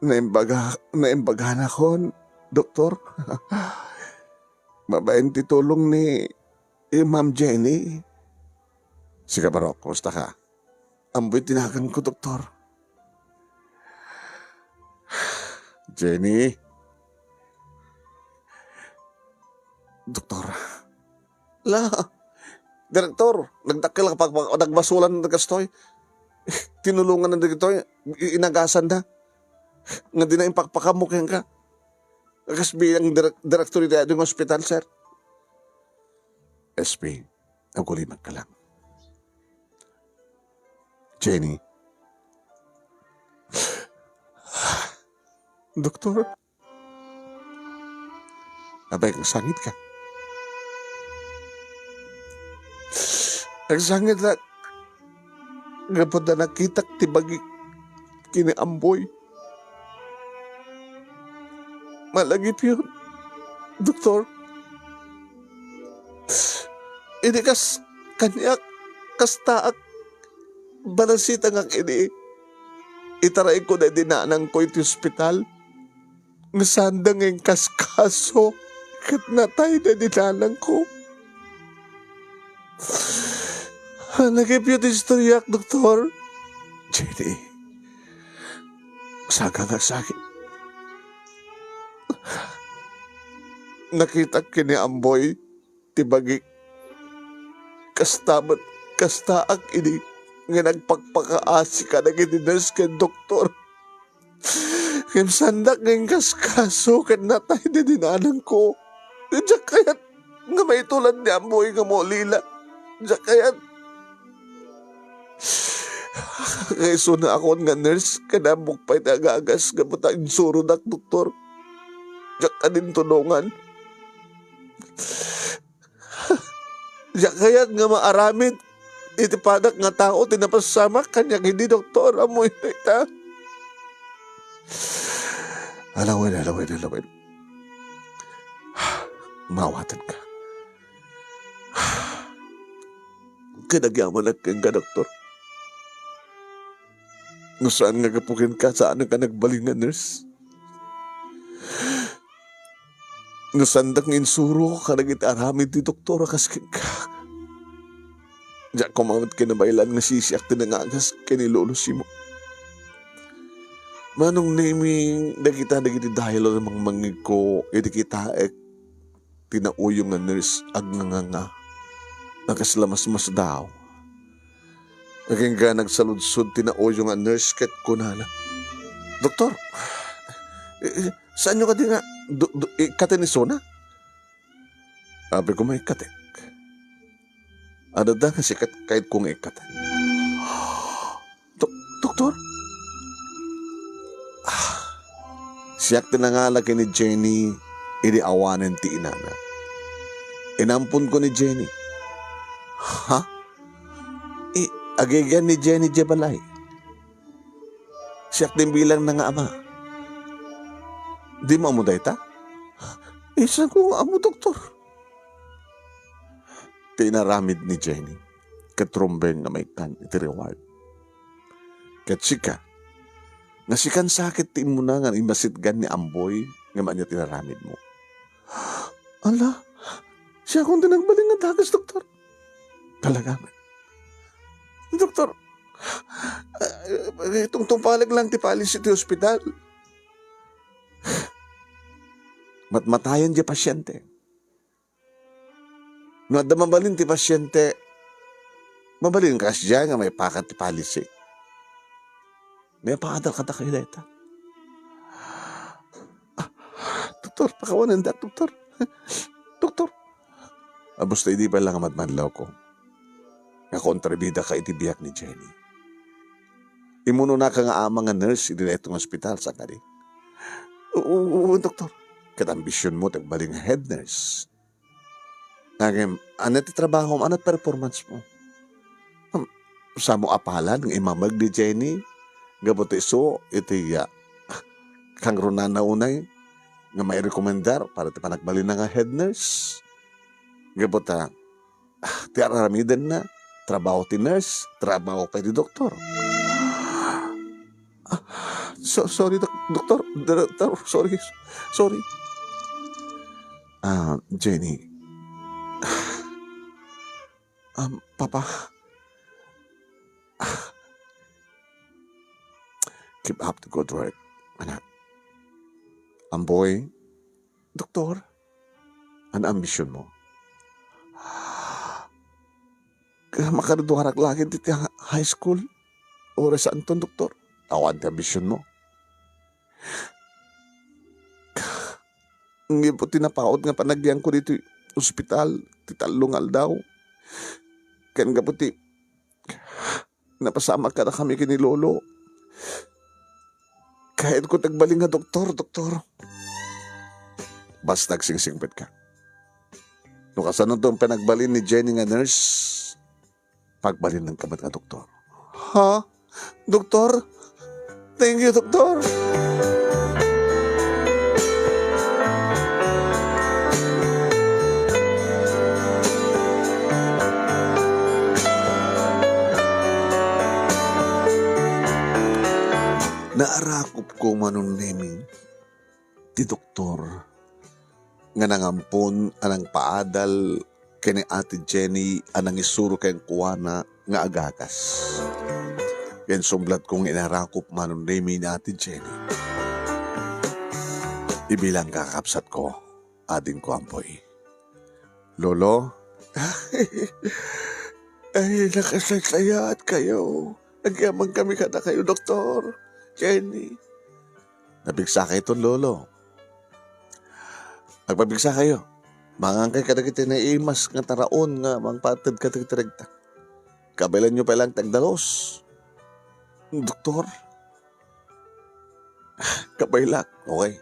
Naimbagahan ako, Doktor. Mabayan titulong ni Ma'am Jenny. Sige, Barok, kumusta ka? Amboy tinagan ko, Doktor. Jenny? Doktor? Direktor, nagdakil kapag nagbasulan ng nagastoy. Tinulungan ng direktor, inagasan na. Nga di na impakpakamukhin ka. Kasi bilang direktor ng hospital, sir. SP, ang kulimag ka lang. Jenny. Doktor. Abay, nagsangit ka. Nagsangit na. Gapon na nakita tibagi kini Amboy. Malagip yun, doktor. Ini kanya kastaak balansita nga ini. Itaray ko na dinanang ko iti ospital. Nasandang ang kaskaso. Kat natay na dinanang ko. Nagip yun istoryak, doktor. Jenny, saga nga sakit. Nakita kini Amboy, tibagi, kastaak ini, nga nagpagpakaasi ka na gininas ka, doktor. Kim sandak ng kaskaso, kan natay na dinanang ko. Diyak kayat, nga may tulad ni Amboy nga mo lila. Diyak kayat, kayso na ako nga nurse, kanamok pa'y nagagas, nga buta insuro na, doktor. Diyak ka din tulungan. Diyak kayat nga maaramid, itipadak nga tao, tinapasama, kanya hindi, doktor, amoy na ita. Alawin. Mawatan ka. Kinagyaman na kang ka, doktor. Saan nga kapukin ka? Saan ka nagbaling nga nurse? Nasandak ng insuro ka nagitaramid ti doktora kaskin ka. Diyak kumamit kinabaylan nga sisiyak tinangagas kinilulusi mo. Manong naming nakita dahil ng mga mangig ko iti kita tinauyong nga nurse nga nakaslamas-mas daw. Naging ka nagsaludsod tinauyong nga nurse ket kunana. Doktor, saan nyo ka di nga ikate ni Sona? Sabi ko may ikate. Ano da kasi kahit kung ikate. Doktor? Siyak tinangalaki ni Jenny, iniawanan ti inana. Inampun ko ni Jenny. Ha? Agigyan ni Jenny Jebalay. Siyak din bilang na nga ama. Di mo amuday ta? Isa ko amo, doktor. Tinaramid ni Jenny. Katrumbeng na may kan iti reward. Katsika. Nasikan sakit ti mo na nga imasitgan ni Amboy nga man niya tinaramid mo. Ala, siya kung tinagbaling nga dagas, doktor. Talaga man. Doktor, itong tumpalag lang ti palis iti ospital. Matmatayan di pasyente. Nada mabalin ti pasyente, mabalin ka siya nga may pakat ti palis eh. May paadal ka kayo deta. Doktor, pakawanan da, doktor. Doktor. Basta hindi pa lang madmanlaw ko. Nga kontrabida ka itibiyak ni Jenny. Imuno na ka nga amang nga nurse idiretong ospital sa kari. Oo, doktor. Katambisyon mo, tagbaling head nurse. Naging, anat trabaho mo, anat performance mo. Sa mo apalan, ng imamag ni Jenny, gabot iso, iti kang runan na unay, nga may rekomendar para ti panagbalin na nga head nurse. Gabot ti aramiden na, trabaho ti nurse, trabaho pa ti doktor. Sorry, doktor. Sorry. Jenny. Papa. Keep up the good work, anak. Amboy, doktor, ano ambisyon mo? Makariduharak lagi dito high school? Oras saan to, doktor? Awan ti ambisyon mo. Hindi po tinapaot nga panagyan ko dito ospital, titalungal daw. Kaya nga po napasama ka na kami kini Lolo. Kahit ko tagbaling nga doktor. Basta nagsingsingpit ka. No kasanod itong pinagbalin ni Jenny nga nurse, pagbalin ng kamat nga doktor. Ha? Doktor? Thank you, doktor. Naarakop ko manunemi ti doktor nga nangampon anang paadal kani Ate Jenny anang isuro kayang kuwana nga agakas. Yan sumblat kong inarakop manunemi ni Ate Jenny. Ibilang kakapsat ko, ading ko ampoy. Lolo, ay nakasaysayaat kayo. Nagyamang kami kada kayo, doktor. Jenny. Nabigsa kayo ito, lolo. Nagpabigsa kayo. Mangangkay ka na kita na imas nga taraon nga mangpatid ka tigtirigta. Kabilan nyo palang tagdalos. Doktor. Kabailak. Okay.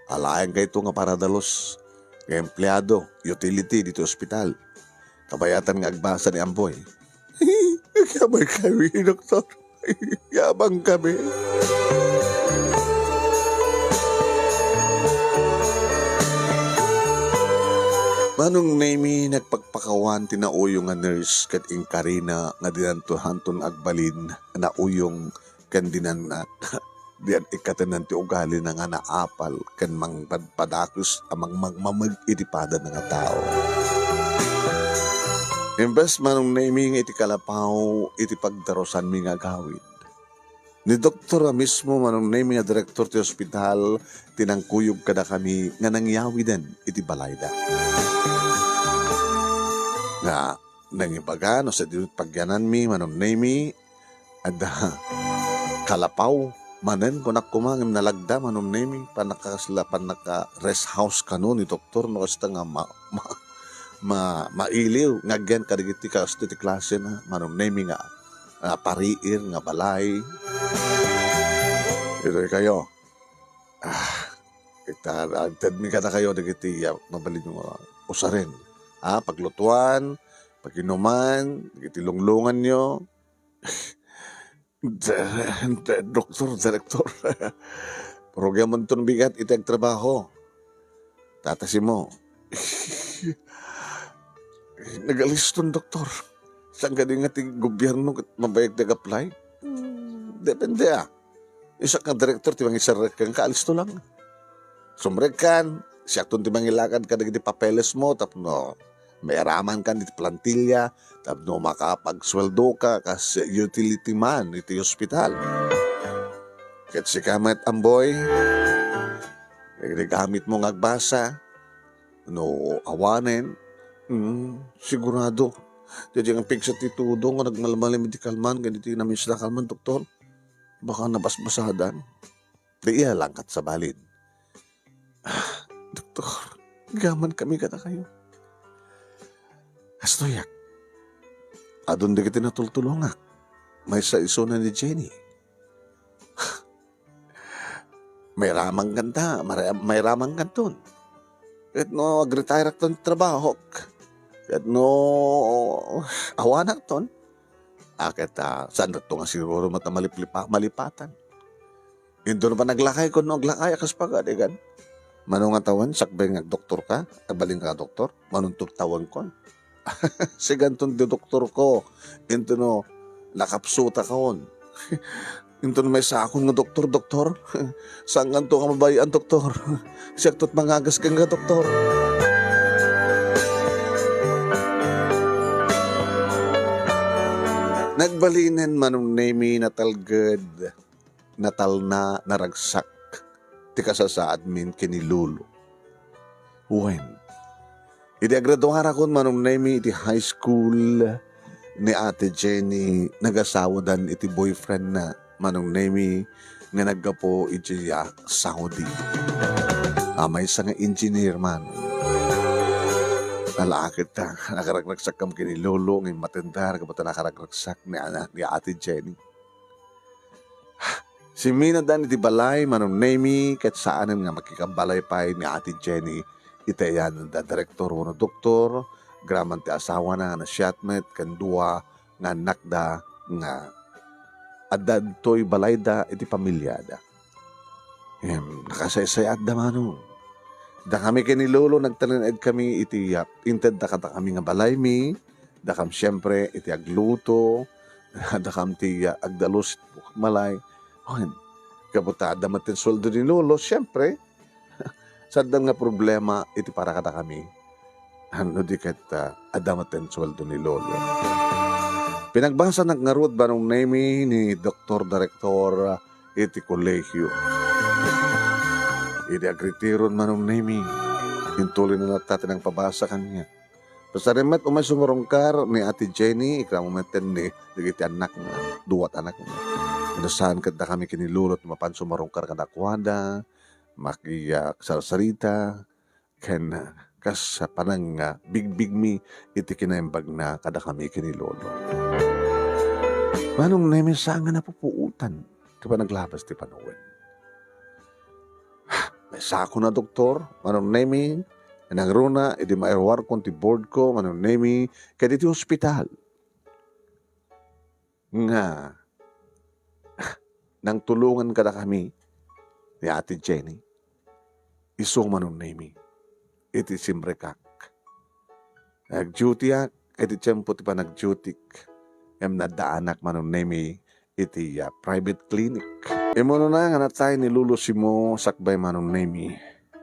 Alayan kayo ito nga para dalos. Nga empleyado, utility dito ospital. Kabayatan nga agbasa ni Amboy. Kamay kami, doktor. Yabang kami. Manong nami nagpagpakawan tinauyong nga nurse kat ing Karina nga dinantuhanton agbalin na uyong kandinan na diyan ikatanan ti ugali na nga naapal kan mang padakos amang magmamag itipada na nga tao. Imbes manong naming iti kalapaw, iti pagdarosan mi nga gawid. Ni doktora mismo manong naming nga direktor ti ospital, tinangkuyog kada kami nga nangyawi din iti balayda. Nga nangibaga no sa dinut pagyanan mi manong nami, ada kalapaw, manen kunak kumangim nalagda manong nami, panakasalapan naka rest house kano ni doktor no kasta nga mailiw ngagyan kadigiti ka ti klase na manong nami nga pariir nga balay. Ito kayo. Kita mi kada kayo digiti mabalin yung usarin. Paglutuan, paginuman, digiti lunglungan nyo. Doktor, direktor. Program mo itong bigat, itag trabaho. Tatasin mo. Nagalis itong doktor. Saan ka din nga gobyerno mabayag nag-apply? Depende Isa ka direktor, timang isarek kang kaalis to lang. Sumrek kan, siya itong timang ilakad ka di papeles mo, tapno may araman ka di plantilla, tapno makapagsweldo ka kasi utility man iti hospital. Kat si kamat amboy, gamit mo ngagbasa, no awanen, sigurado. Jadi ang pigsa titudo nga nagmalmali medical man, ganito yung namisla kalman, doktor. Baka nabasbasadan. Di iya langkat sa balid. Doktor, gaman kami kata kayo. Astoyak, adon di kita natultulongak. May sa iso na ni Jenny. May ramang ganda, may ramang ganton. At no, ag-retire akton trabaho. At no, awanak ton. Akit saan na ito nga siguro malipatan. Indo na pa naglakay ko no, naglakay akas pagadigan. Manong nga tawan, sakbay nga doktor ka, kabaling ka doktor, manuntog tawan ko. Siganton di doktor ko, into no, nakapsuta kaon. Into no may sakon nga doktor. Saan nga ito nga mabayan doktor? Siyaktot mangagas ka nga doktor. Nagbalinen manong nami natalgad, natal na naragsak, ti kasasaad min kinilulo. When? Iti agraduar ako manong nami iti high school ni Ate Jenny, nagasawa dan iti boyfriend na manong nami nga naggapo iti Saudi. May isa nga engineer man. Nalakit nakaragraksak kam kini lolo ng matendar kapag nakaragraksak ni Ate Jenny. Si Mina dan iti balay manong nami kat saanan nga makikabalay pa ni Ate Jenny itayan da direktor o doktor graman ti asawa na shotmate kan dua nga nakda nga adad to'y balayda iti pamilyada. Nakasaysayat da mano. Da kami kinilolo nagtalinid kami iti inted da kata kami nga balay mi, da kam siyempre iti agluto, da kam ti agdalos malay. Kaputa da matin sweldo ni lolo, siyempre, sadam nga problema iti para kata kami. Ano di kat adamaten sweldo ni lolo. Pinagbasa nagngarod ba nung name ni Dr. Director iti kolegyo. Iti agritiron manong name. Hintuloy na natin ang pabasa kanya. Pasarimat umay sumurongkar ni Ate Jenny, ikramumenten ni iti anak na, duwat anak na. Saan kada kami kinilulot, mapan sumarongkar kada kwada, makiyak sarsarita, ken kas panang big mi iti kinaimbag na kada kami kinilolo. Manong neme saan nga napupuutan kapag naglabas ti panuwen. May sako na doktor, manong neme, nangruna, iti mairwar kon ti board ko, manong neme, kaya iti hospital. Nga, nang tulungan kada kami ni Ate Jenny, iso manong neme, iti simrekak. Nag-duty iti tiyempo ti pa nag-duty nadaanak manong neme iti private clinic. Imo na nga na tayo nilulusi mo sakbay manong neme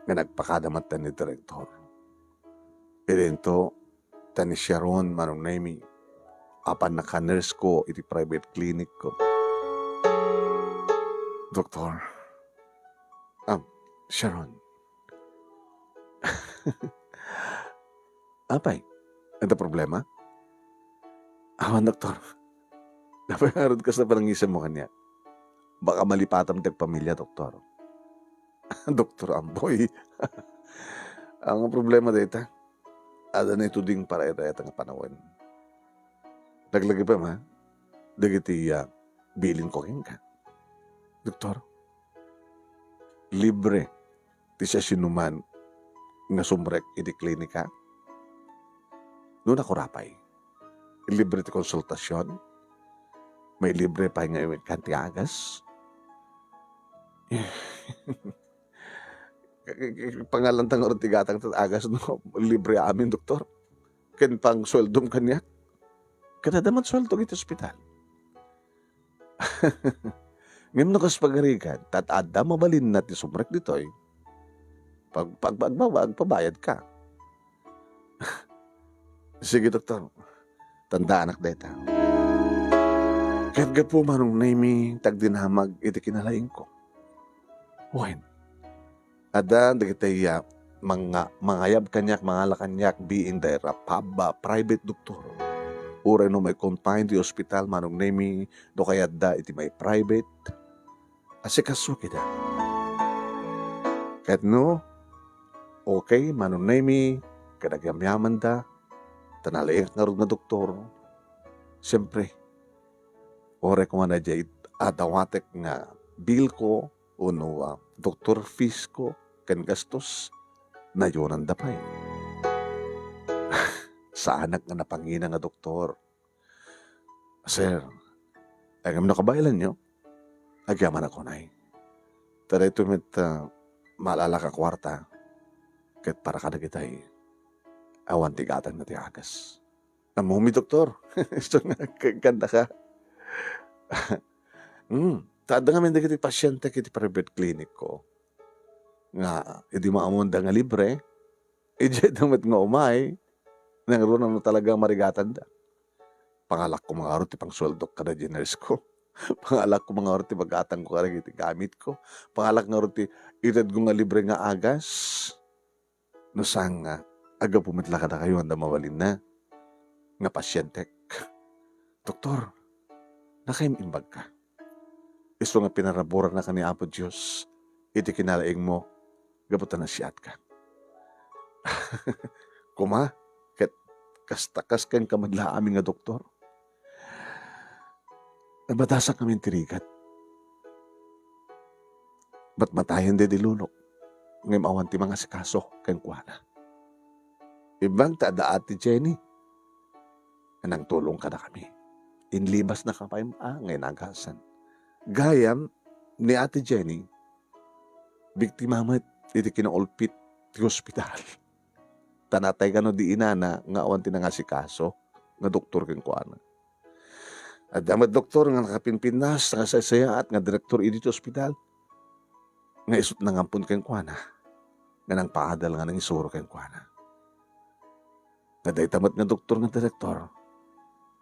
nga nagpakadamat ni Direktor. Idento, tani Sharon manong neme, apan naka-nurse ko iti private clinic ko. Doktor, Sharon, apay, ito problema? Awan, doktor. Napaharod ka sa panangisip mo kanya. Baka malipatam tagpamilya, doktor. Doktor Amboy. Ang problema dito, ada na ito ding para ito nga panawin. Naglagi pa ma, dagiti bilin ko ka. Doktor, libre ti siya sinuman nga sumrek iti klinika. Noon ako rapay. Libre ti konsultasyon. May libre pa nga iwin kanti agas. Pangalan tang oron tigatang agas no, libre amin doktor. Ken pang sweldom kanya. Kada daman sweldo iti ospital. Ngayon no kas pagarigan, tatada mabalin na ti sumrek ditoy. Pagbabayad ka. Sige doktor, tanda anak deta. Kahit po manong naimi tagdinamag iti kinalaing ko. Wen, ada dagiti mangayab kanyak, mangalakanyak being the private doktor. Uray no may confined di hospital manong naimi do kayat da iti may private. Asikaso kita. Kahit no, okay, manong naimi, kadagyamyaman da, tanalaik nga rin na doktor. Siyempre, oray ko nga na dyan, adawatek nga bill ko, uno doktor fees ko, kan gastos, na yun ang dapay. Sa anak nga napangina nga doktor. Sir, agam na kabailan nyo, agyaman ako na eh. Taday tumit maalala ka kwarta, kahit para ka na kita'y awan tigatan na ti agas. Namumi doktor, ito nga ganda ka. Tada nga may kiti pasyente kiti private clinic ko. Nga, hindi maamunda nga libre, ije damat nga umay, nang ron na talaga marigatan da. Pangalak ko mga arot, pang sweldo ka na generous ko. Pangalak ko mga arot, bagatang ko karang iti gamit ko. Pangalak nga arot, itad ko nga libre nga agas. No sang nga, aga pumitla ka na kayo, handa mawalin na. Nga pasyente. Doktor, nakaimbag ka. Iso nga pinaraburan na ka ni Apo Diyos, iti kinalaing mo, gabutan na siyat ka. Kuma, kastakas kan kamadla amin nga doktor. Nabatasak kami tirigat. Ba't matayan de dilunok? Ngayon awan ti mga sikaso, kan kuwana. Ibang tada Ate Jenny, anang tulong ka na kami. Inlibas na kapay ngayon agasan. Gayam ni Ate Jenny, biktima met iti kinaulpit ti ospital. Tanatay ka no di inana nga awan tinangasikaso nga doktor ken kuana. At damat doktor nga nakapinpinas nga saya at nga direktor iti ospital. Nga isut nangampun ken kuana. Nga nang paadal nga nang isuro ken kuana. Nga day tamat nga doktor nga direktor.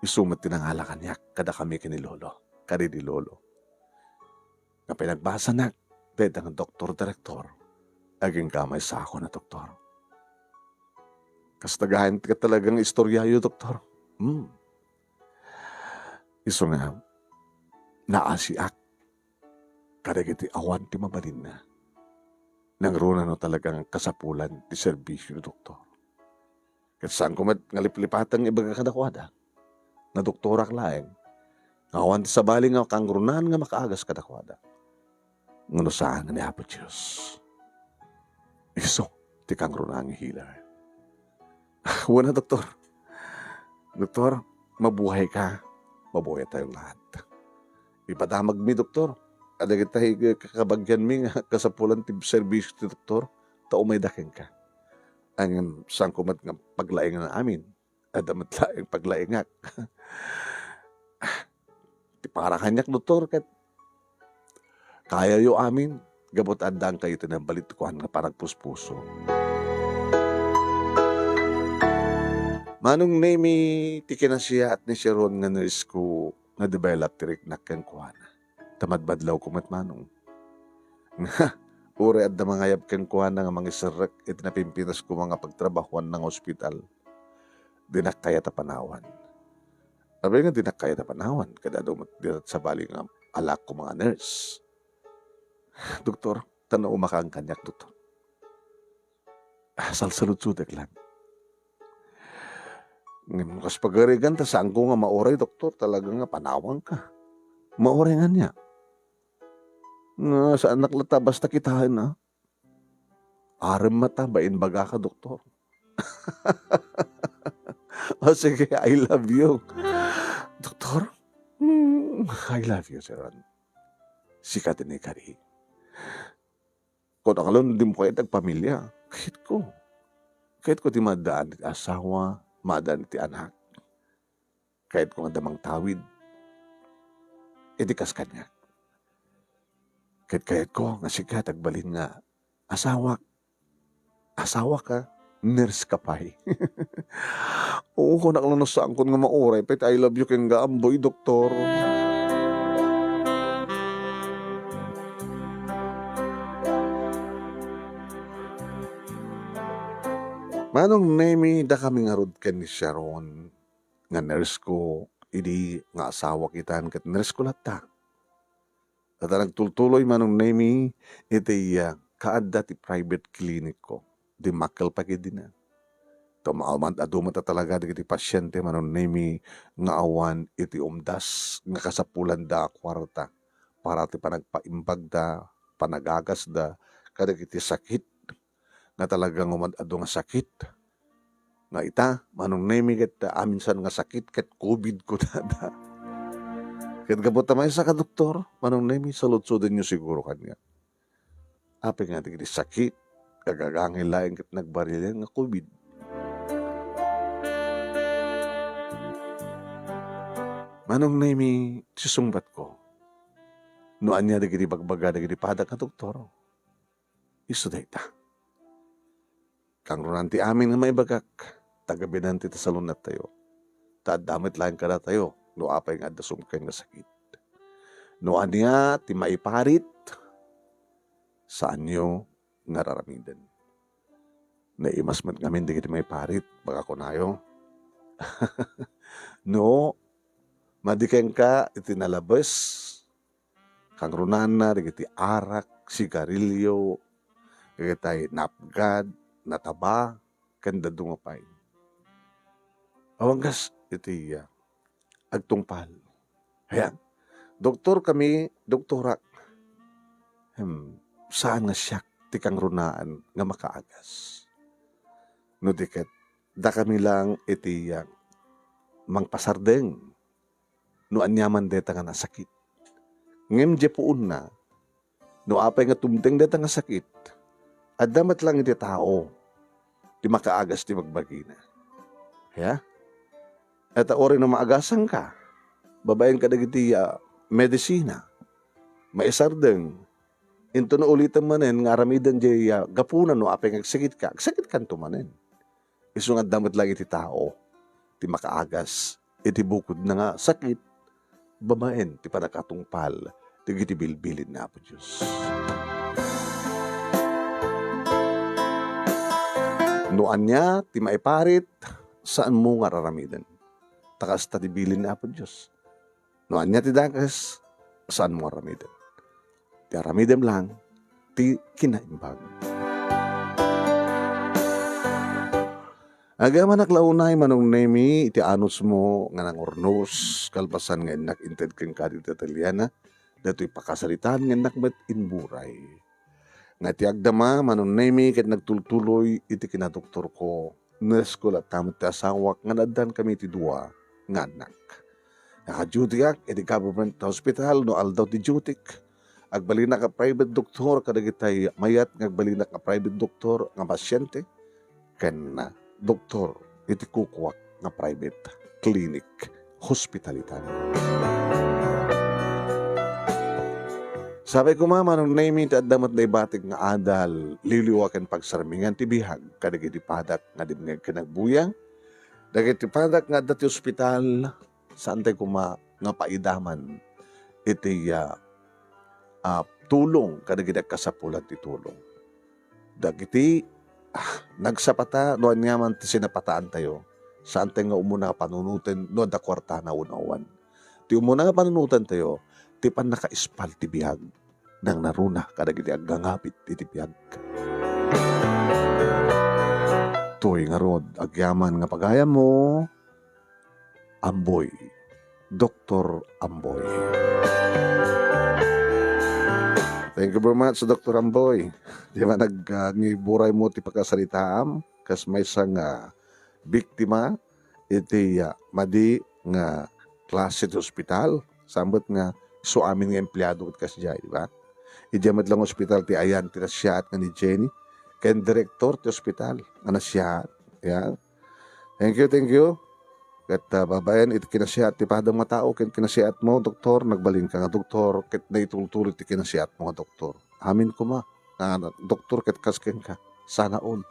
Isumat tinangala kanyak kada kami ken ni lolo. Kadi di lolo. Nga pinagbasa na beda nga doktor direktor. Aging kamay sa ako na doktor. Kastagahan ka talagang istoryayo, doktor. Iso nga, naasiak. Kadagiti awan ti mabalin na. Nangruna no talagang kasapulan ti serbisyo, doktor. Kat saan kumat ngalip-lipatan ibaga kadakwada. Na doktorak laeng. Awan ti sabali nga kangrunan nga makaagas kadakwada. Ngano saan nga ni Apo Diyos. Iso, ti kangrunan nga healer. Wala, doktor. Doktor, mabuhay ka. Mabuhay tayong lahat. Ipadamag mi, doktor. Adagit tayo kakabagyan mi nga kasapulan ti service ti doktor. Tao may daking ka. Ang sangkumat nga paglaing na amin. Adamat laing paglaingak. Ti para kanyak, doktor. Kat kaya yo amin. Gabot andang kayo tinambalit kuhan nga parang puspuso. Manong name ti kinasiya at ni Sharon nga nurse ko nga develop tirik nakang kuhana. Tamadbadlaw kumat manong. Nga, ure at damangayab kang kuhana nga mga isarak iti napimpinas ko mga pagtrabahuan ng ospital. Dinak kaya tapanawan. Sabi nga dinak kaya tapanawan. Kada dumat dirat sa bali nga alak ko mga nurse. Doktor, tanaw umakang kanyak, doktor. Salsalud-sudak lang. Kas pagarigan, saan ko nga maoray, doktor, talaga nga panawang ka. Maoray nga niya. Nga sa anak lata, basta kitahin na. Aram mata, bain baga ka, doktor. O sige, I love you. Doktor, I love you, Sir Ron. Sikat ni Kari. Kung nakalun, hindi mo kayo tagpamilya. Kahit ko di madaan iti asawa, madaan iti anak. Kahit ko nga damang tawid, edikas kanya. Kahit ko nga siya tagbalin nga, asawa ka, nurse ka pa eh. Oo, kung nakalun saan ko nga mauray, pet I love you keng gaamboy, doktor. Manong nemi da kami nga rod ken ni Sharon nga nurse ko idi nga asawa kitan ket nurse ko latta. At nagtultuloy manong nemi iti kaadda ti private clinic ko. Di makal pagid na. Tumaaman adumat talaga iti pasyente manong nemi nga awan iti umdas nga kasapulan da kwarta para ti panagpaimbag da panagagas da kadagiti sakit nga talagang umadado nga sakit. Nga ita, manong nemi ket amin san nga sakit ket COVID ko da. Ket gabot tamay sa ka doktor, manong nemi saludsudin nyo siguro kanya. Ape nga tigiti sakit, kagagangil laing ket nagbarilan nga COVID. Manong nemi susumbat ko. Noan niya digiti bagbaga digiti padak nga doktor. Isu dayta. Kang runanti amin nga maibagak, tagabinanti ta salunat tayo. Taadamit lang kada tayo, no apay nga adasum kayo nga sakit. No anya, ti maiparit, saan nyo nga raramidan. Naimasmat ngamin di kiti maiparit, baka ko nayo. No, madikeng ka itinalabas, kang runana, di kiti arak, sigarilyo, di kiti napgad, nataba, kanda dungapay. Awanggas, iti agtungpal. Ayan, doktor kami, doktorak. Saan nga siyak, tikang runaan, nga makaagas. No diket, da kami lang iti mangpasardeng. No anyaman deta nga nasakit. ngem je puun na, no apay nga tumteng data nga sakit, at damat lang iti tao, di makaagas di magbagina. Ya? At ori na maagasan ka, babayan ka dagiti medisina, maisardeng, into na ulitan manen, nga aramidan di gapunan no apay nga sakit ka, sakit kan tumanen. Iso nga damat lang iti tao, di makaagas, iti bukod na nga sakit, babaen ti panakatungpal, iti bilbilin na po Diyos. Noan niya, ti maiparit, saan mo nga raramidan? Takas tatibilin na po Diyos. Noan niya ti dakas, saan mo raramidan? Ti aramidem lang, ti kinaimbag. Agaman naklaunay manong nemi, iti anos mo nga nang ornos, kalpasan nga inak inted ken kadit Italiana, dato'y pakasalitan nga inak met inburay. Nga ti agdama manong nemi ket nagtultuloy iti kinadoktor ko, nurse ko lat tamat ti asawak nga nadan kami ti dua nga anak. Naka-duty ak iti government hospital no aldaw ti duty. Agbalina ka private doktor kadagitay mayat nga agbalina ka private doktor nga pasyente ken doktor iti kukuwak nga private clinic hospitalitan. Sabi ko manong name at damat na ibatig nga adal liliwakan pagsarmingan ti bihag kadagiti padak nga dimngeg kinagbuyang dagiti padak nga dati ospital saan tayo nga paidaman iti tulong kadagiti kasapulan ti tulong dagiti nagsapata noan nga man ti sinapataan tayo saan tayo nga umuna panunutin noan da kwarta na unawan ti umuna nga panunutan tayo ti pan nakaispal ti bihag nang naruna kadagiti aggangapit iti bihag. Toy nga rod agyaman nga pagayam mo Amboy, Dr. Amboy. Thank you very much, Dr. Amboy. Di ba nagburay mo ti pagkasalitaam kas may isang biktima iti madi nga klase ti ospital sambot nga so amin nga empleyado ket kasjay, di ba? Idiamat lang ospital ti ayan ti nasyaat nga ni Jenny ken direktor ti ospital nga nasyaat. Yeah. Thank you. Ket babayan iti kinasyaat ti padang matao ken kinasyaat mo doktor nagbalin ka nga doktor ket naitultuloy ti kinasyaat mo nga doktor. Amin ko ma. Doktor ket kasken ka. Sana all.